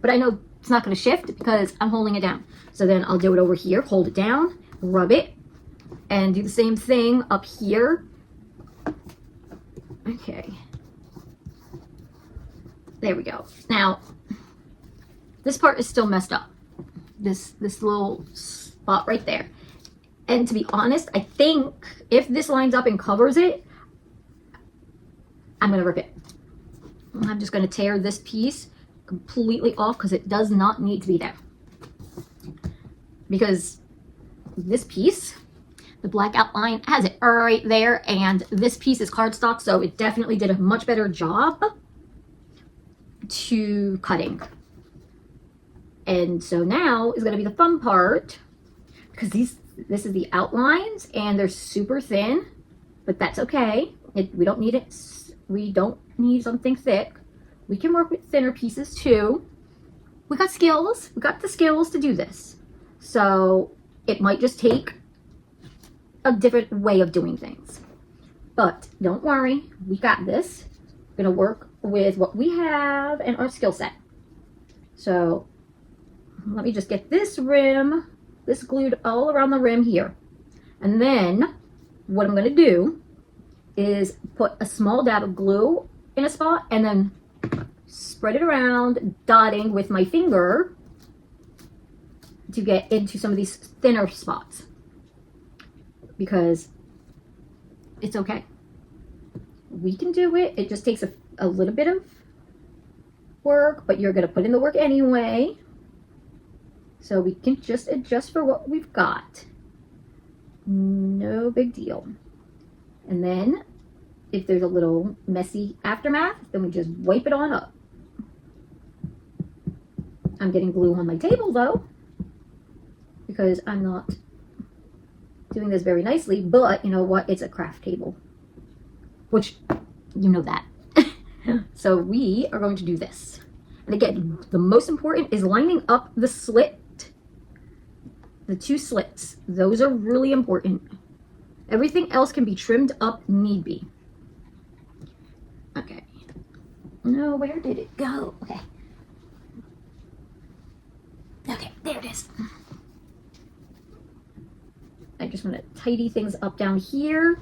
But I know it's not going to shift because I'm holding it down. So then I'll do it over here, hold it down, rub it, and do the same thing up here. Okay. There we go. Now, this part is still messed up. This little spot right there. And to be honest, I think if this lines up and covers it, I'm going to rip it. I'm just going to tear this piece completely off because it does not need to be there. Because this piece, the black outline, has it right there, and this piece is cardstock, so it definitely did a much better job to cutting. And so now is going to be the fun part, because this is the outlines and they're super thin, but that's okay. We don't need it. We don't need something thick. We can work with thinner pieces too. We got skills. We got the skills to do this. So it might just take a different way of doing things. But don't worry, we got this. We're going to work with what we have and our skill set. So let me just get this rim, this glued all around the rim here. And then what I'm going to do is put a small dab of glue in a spot and then spread it around, dotting with my finger to get into some of these thinner spots, because it's okay. We can do it. It just takes a little bit of work, but you're going to put in the work anyway. So we can just adjust for what we've got. No big deal. And then if there's a little messy aftermath, then we just wipe it on up. I'm getting glue on my table though, because I'm not doing this very nicely, but you know what? It's a craft table, which you know that. So we are going to do this. And again, the most important is lining up the slit, the two slits. Those are really important. Everything else can be trimmed up need be. Okay. No, where did it go? Okay. Okay, there it is. I just want to tidy things up down here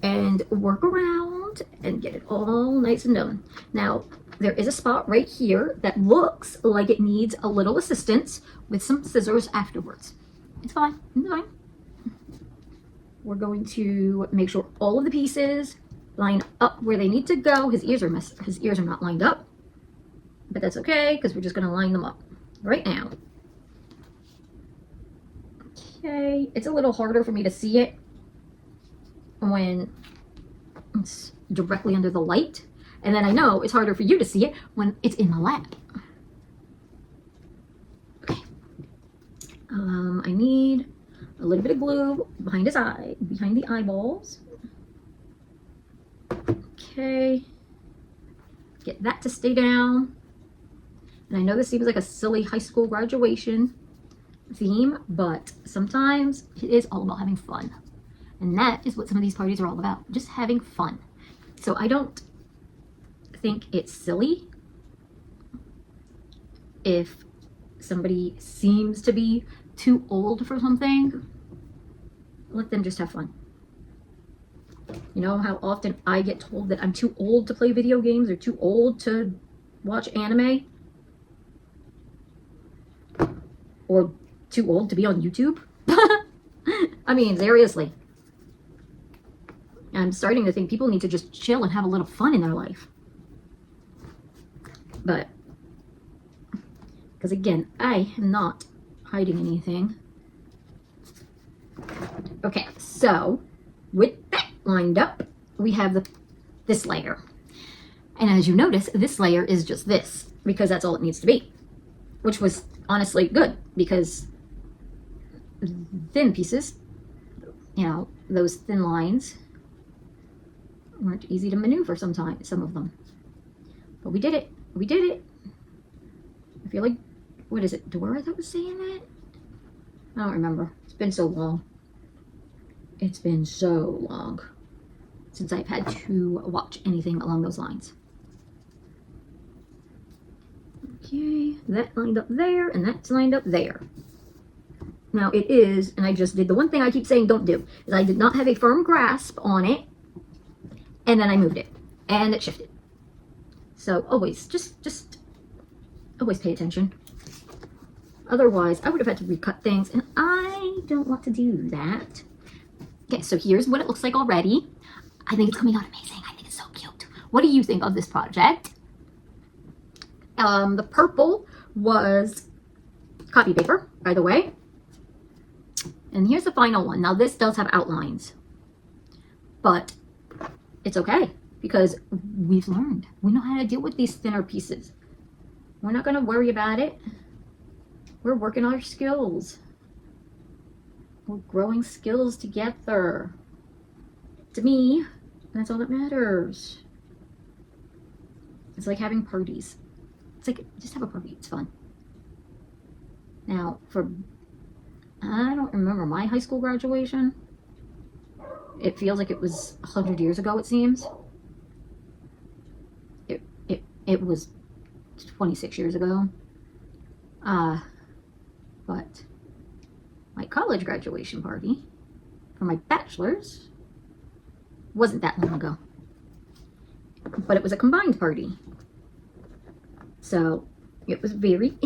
and work around and get it all nice and done. Now, there is a spot right here that looks like it needs a little assistance with some scissors afterwards. It's fine. It's fine. We're going to make sure all of the pieces line up where they need to go. His ears are not lined up, but that's okay because we're just going to line them up right now. Okay, it's a little harder for me to see it when it's directly under the light, and then I know it's harder for you to see it when it's in my lap. Okay. I need a little bit of glue behind his eye, behind the eyeballs. Okay. Get that to stay down. And I know this seems like a silly high school graduation theme, but sometimes it is all about having fun. And that is what some of these parties are all about, just having fun. So I don't think it's silly if somebody seems to be too old for something. Let them just have fun. You know how often I get told that I'm too old to play video games or too old to watch anime? Or too old to be on YouTube? I mean, seriously. I'm starting to think people need to just chill and have a little fun in their life. But, because again, I am not hiding anything. Okay, so with that lined up, we have this layer. And as you notice, this layer is just this, because that's all it needs to be. Which was honestly good, because thin pieces, you know, those thin lines weren't easy to maneuver sometimes, some of them. But we did it. We did it. I feel like, what is it, Dora that was saying that? I don't remember. It's been so long. It's been so long since I've had to watch anything along those lines. Okay, that lined up there, and that's lined up there. Now it is, and I just did the one thing I keep saying don't do, is I did not have a firm grasp on it, and then I moved it, and it shifted. So always, just always pay attention. Otherwise, I would have had to recut things, and I don't want to do that. Okay, so here's what it looks like already. I think it's coming out amazing. I think it's so cute. What do you think of this project? The purple was copy paper, by the way. And here's the final one. Now this does have outlines, but it's okay because we've learned. We know how to deal with these thinner pieces. We're not going to worry about it. We're working our skills. We're growing skills together. To me, that's all that matters. It's like having parties. It's like, just have a party. It's fun. Now, I don't remember my high school graduation. It feels like it was 100 years ago, it seems. It was 26 years ago. But my college graduation party for my bachelor's wasn't that long ago. But it was a combined party. So it was very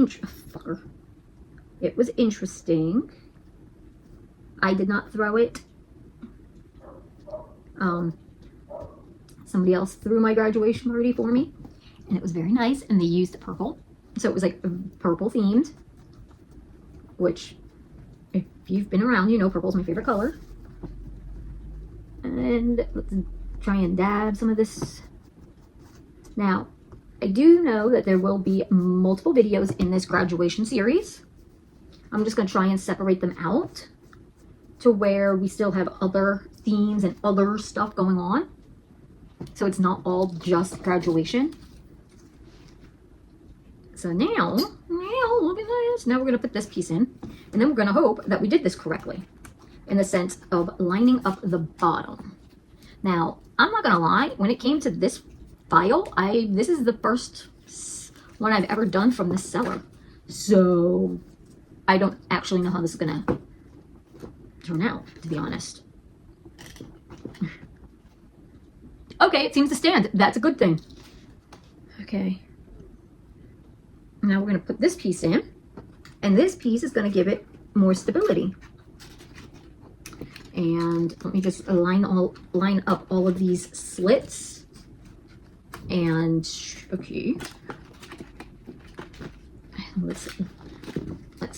It was interesting. I did not throw it. Somebody else threw my graduation party for me, and it was very nice. And they used purple, so it was like purple themed. Which, if you've been around, you know purple's my favorite color. And let's try and dab some of this. Now, I do know that there will be multiple videos in this graduation series. I'm just going to try and separate them out to where we still have other themes and other stuff going on. So it's not all just graduation. So now, look at this. Now we're going to put this piece in, and then we're going to hope that we did this correctly. in the sense of lining up the bottom. Now, I'm not gonna lie, when it came to this file, this is the first one I've ever done from this seller. So I don't actually know how this is gonna turn out, to be honest. Okay, it seems to stand. That's a good thing. Okay. Now we're gonna put this piece in, and this piece is gonna give it more stability. And let me just line up all of these slits. And okay, let's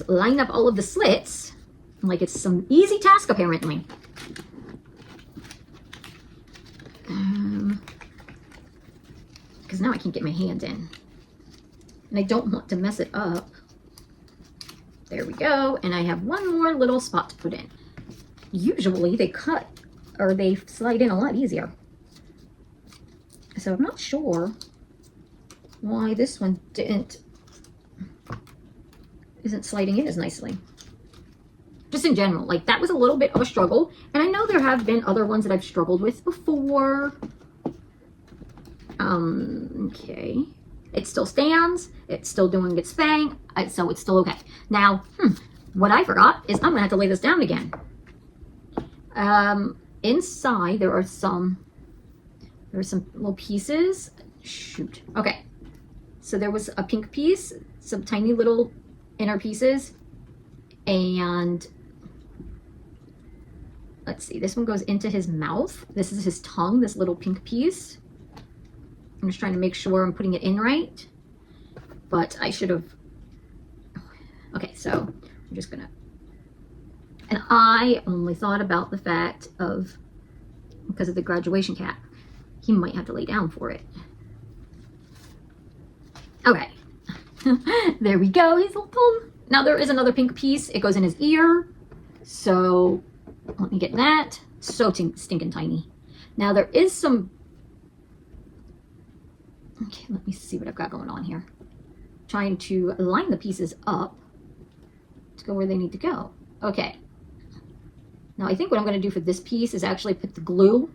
line up all of the slits like it's some easy task apparently. Because now I can get my hand in, and I don't want to mess it up. There we go, and I have one more little spot to put in. Usually they cut or they slide in a lot easier. So I'm not sure why this one isn't sliding in as nicely. Just in general, like that was a little bit of a struggle. And I know there have been other ones that I've struggled with before. Okay. It still stands. It's still doing its thing. So it's still okay. Now, what I forgot is I'm gonna have to lay this down again. Inside there are some little pieces. Shoot. Okay. So there was a pink piece, some tiny little inner pieces, and let's see, this one goes into his mouth. This is his tongue, this little pink piece. I'm just trying to make sure I'm putting it in right, but I should have. Okay, so I'm just gonna, and I only thought about the fact of, because of the graduation cap, he might have to lay down for it. Okay. There we go, his little tongue. Now there is another pink piece. It goes in his ear. So let me get that. So stinking tiny. Now there is some, okay, let me see what I've got going on here. Trying to line the pieces up to go where they need to go. Okay. Now I think what I'm going to do for this piece is actually put the glue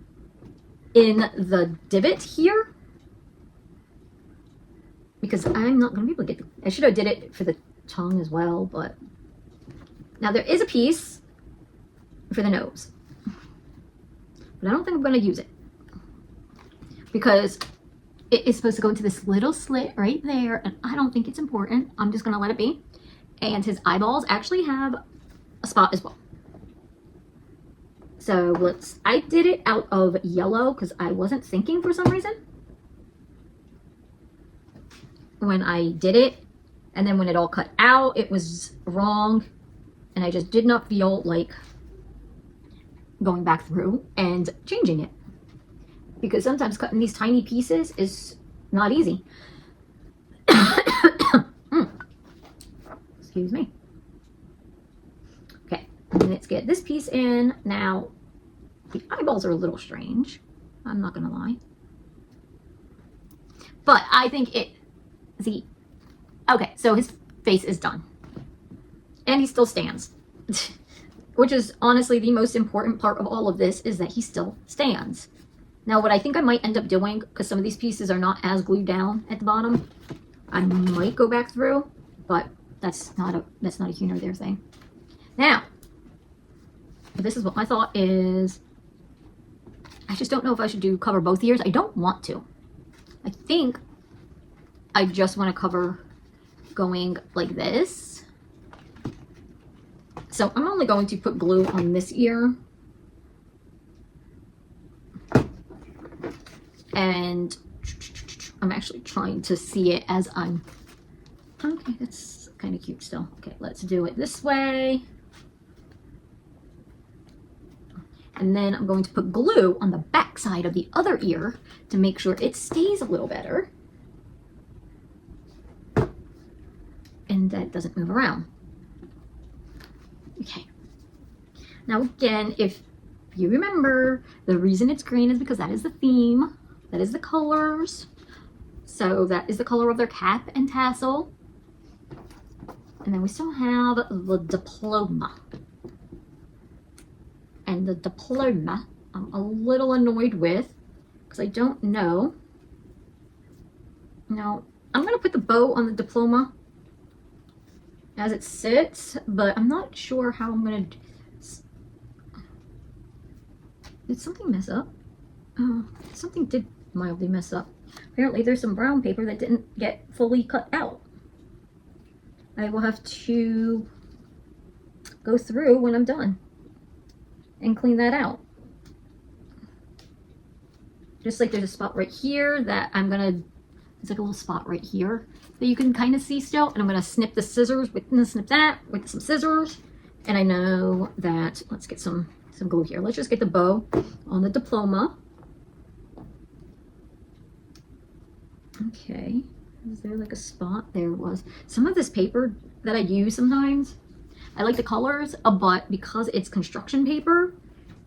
in the divot here, because I'm not going to be able to get I should have did it for the tongue as well, but now there is a piece for the nose, but I don't think I'm going to use it because it is supposed to go into this little slit right there, and I don't think it's important. I'm just going to let it be. And his eyeballs actually have a spot as well. So I did it out of yellow because I wasn't thinking for some reason when I did it. And then when it all cut out, it was wrong. And I just did not feel like going back through and changing it. Because sometimes cutting these tiny pieces is not easy. Excuse me. Okay, let's get this piece in. Now, the eyeballs are a little strange. I'm not gonna lie. But I think okay, so his face is done. And he still stands. Which is honestly the most important part of all of this, is that he still stands. Now, what I think I might end up doing, because some of these pieces are not as glued down at the bottom, I might go back through, but that's not a here nor there thing. Now, this is what my thought is. I just don't know if I should cover both ears. I don't want to. I think I just want to cover going like this. So I'm only going to put glue on this ear. And I'm actually trying to see it as I'm, okay, that's kind of cute still. Okay, let's do it this way. And then I'm going to put glue on the back side of the other ear to make sure it stays a little better. And that doesn't move around. Okay. Now again, if you remember, the reason it's green is because that is the theme. That is the colors. So that is the color of their cap and tassel. And then we still have the diploma. and the diploma I'm a little annoyed with because I don't know. Now, I'm going to put the bow on the diploma as it sits, but I'm not sure how I'm going to... Did something mess up? Something did mildly mess up. Apparently there's some brown paper that didn't get fully cut out. I will have to go through when I'm done and clean that out. Just like there's a spot right here that I'm gonna, it's like a little spot right here that you can kind of see still, and I'm gonna snip the scissors snip that with some scissors. And I know that, let's get some glue here. Let's just get the bow on the diploma. Okay, is there like a spot? There was. Some of this paper that I use sometimes, I like the colors, but because it's construction paper,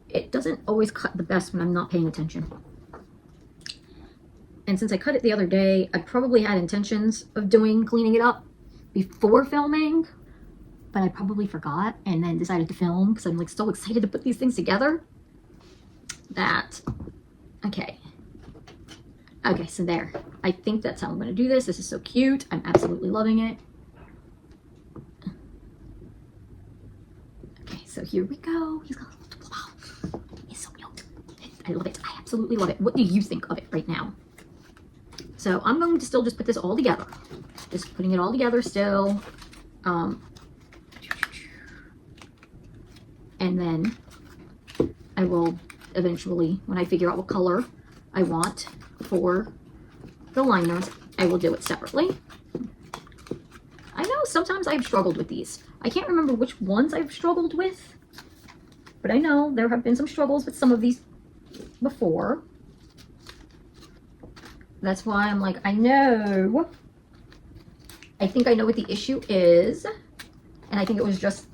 it doesn't always cut the best when I'm not paying attention. And since I cut it the other day, I probably had intentions of cleaning it up before filming, but I probably forgot and then decided to film because I'm like so excited to put these things together that, okay, so there. I think that's how I'm going to do this. This is so cute. I'm absolutely loving it. Okay, so here we go. He's got a little wow. It's so cute. I love it. I absolutely love it. What do you think of it right now? So I'm going to still just put this all together. Just putting it all together still. And then I will eventually, when I figure out what color I want for the liners, I will do it separately. I know sometimes I've struggled with these. I can't remember which ones I've struggled with, but I know there have been some struggles with some of these before. That's why I'm like, I think I know what the issue is. And I think it was just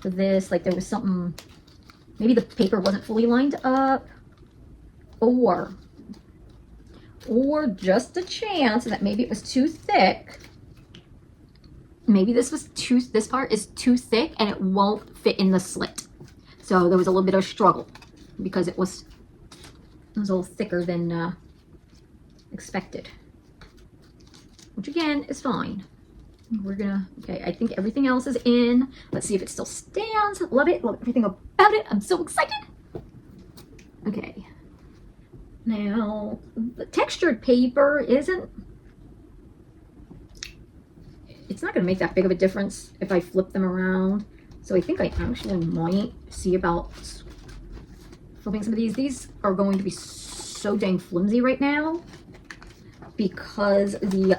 this, like there was something, maybe the paper wasn't fully lined up, or just a chance that maybe it was too thick. Maybe this part is too thick and it won't fit in the slit. So there was a little bit of struggle because it was a little thicker than expected, which again is fine. We're gonna, okay, I think everything else is in. Let's see if it still stands. Love it, love everything about it. I'm so excited. Okay, now the textured paper it's not gonna make that big of a difference if I flip them around. So I think I actually might see about flipping some of these. These are going to be so dang flimsy right now because the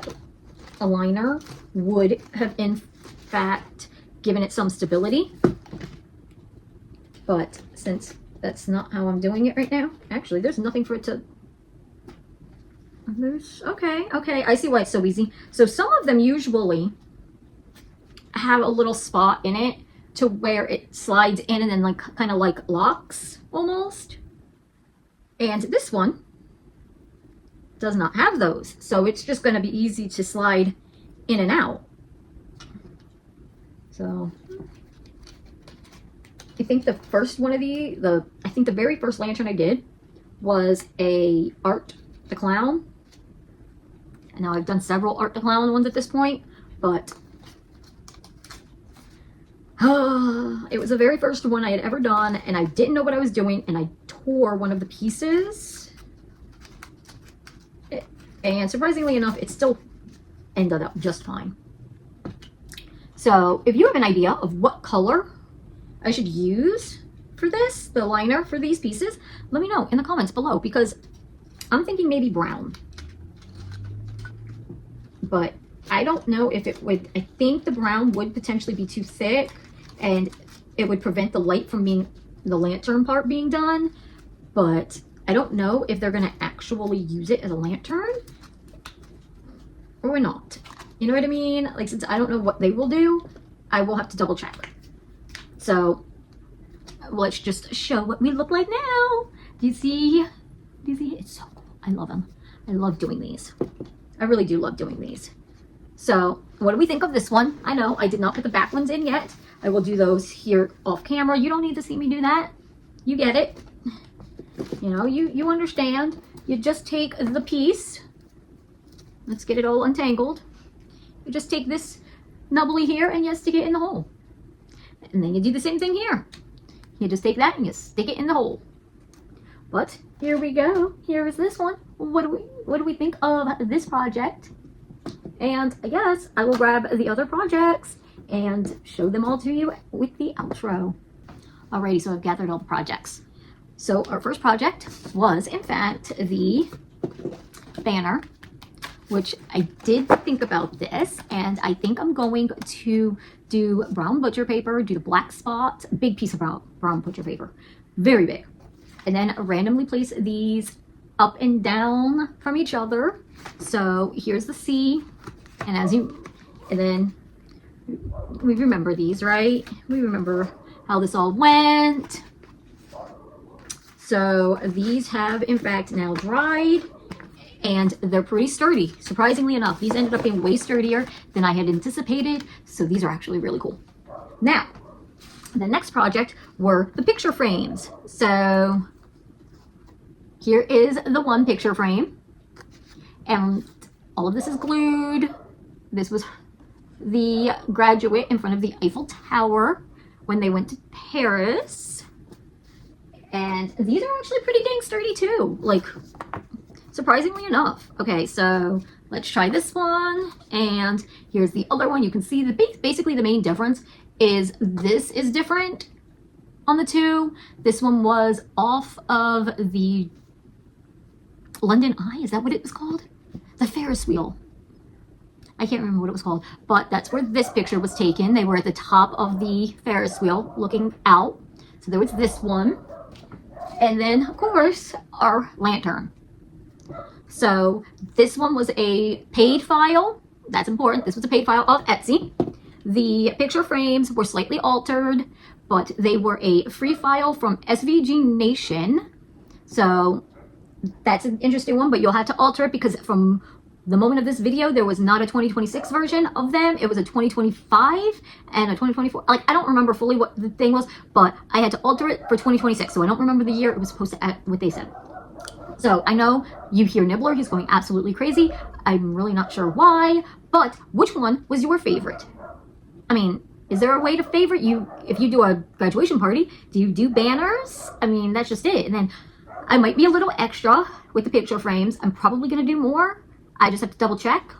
aligner would have in fact given it some stability, but since that's not how I'm doing it right now, actually there's nothing for it to, okay, I see why it's so easy. So some of them usually have a little spot in it to where it slides in and then like kind of like locks almost, and this one does not have those, so it's just going to be easy to slide in and out. So I think the first one of I think the very first lantern I did was a Art the Clown. And now I've done several Art the Clown ones at this point, but it was the very first one I had ever done, and I didn't know what I was doing, and I tore one of the pieces. And surprisingly enough, it still ended up just fine. So if you have an idea of what color I should use for this, the liner for these pieces, let me know in the comments below, because I'm thinking maybe brown. But I don't know if it would, I think the brown would potentially be too thick and it would prevent the light from being, the lantern part being done. But I don't know if they're going to actually use it as a lantern or not. You know what I mean? Like, since I don't know what they will do, I will have to double check. So let's just show what we look like now. Do you see? Do you see? It's so cool. I love them. I love doing these. I really do love doing these. So what do we think of this one? I know I did not put the back ones in yet. I will do those here off camera. You don't need to see me do that. You get it. You know, you understand. You just take the piece. Let's get it all untangled. You just take this nubbly here and you stick it in the hole. And then you do the same thing here. You just take that and you stick it in the hole. But here we go. Here is this one. What do we think of this project? And I guess I will grab the other projects and show them all to you with the outro. Alrighty, so I've gathered all the projects. So our first project was, in fact, the banner, which I did think about this, and I think I'm going to do brown butcher paper, do the black spot, big piece of brown butcher paper, very big, and then randomly place these up and down from each other. So here's the C, and then we remember these, right? We remember how this all went. So these have in fact now dried, and they're pretty sturdy. Surprisingly enough, these ended up being way sturdier than I had anticipated. So these are actually really cool. Now, the next project were the picture frames. So here is the one picture frame, and all of this is glued. This was the graduate in front of the Eiffel Tower when they went to Paris. And these are actually pretty dang sturdy too, like surprisingly enough. Okay, so let's try this one, and here's the other one. You can see basically the main difference is this is different on the two. This one was off of the London Eye, is that what it was called? The Ferris wheel. I can't remember what it was called, but that's where this picture was taken. They were at the top of the Ferris wheel looking out. So there was this one. And then, of course, our lantern. So this one was a paid file. That's important. This was a paid file of Etsy. The picture frames were slightly altered, but they were a free file from SVG Nation. So that's an interesting one, but you'll have to alter it because from the moment of this video, there was not a 2026 version of them. It was a 2025 and a 2024. Like, I don't remember fully what the thing was, but I had to alter it for 2026. So I don't remember the year it was supposed to act what they said. So I know you hear Nibbler, he's going absolutely crazy. I'm really not sure why, but which one was your favorite? I mean, is there a way to favorite you? If you do a graduation party, do you do banners? I mean, that's just it. And then I might be a little extra with the picture frames. I'm probably going to do more. I just have to double check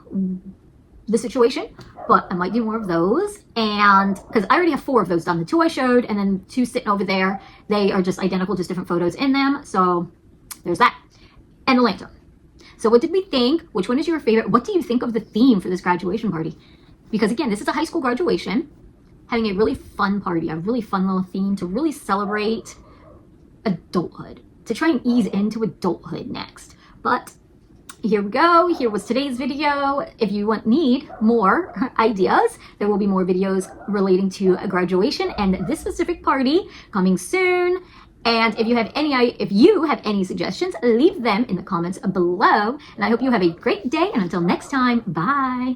the situation, but I might do more of those. And because I already have 4 of those done, the 2 I showed and then 2 sitting over there, they are just identical, just different photos in them. So there's that. And the lantern. So what did we think? Which one is your favorite? What do you think of the theme for this graduation party? Because again, this is a high school graduation, having a really fun party, a really fun little theme to really celebrate adulthood, to try and ease into adulthood next. But here we go. Here was today's video. If you need more ideas, there will be more videos relating to a graduation and this specific party coming soon. And if you have any suggestions, leave them in the comments below. And I hope you have a great day. And until next time, bye.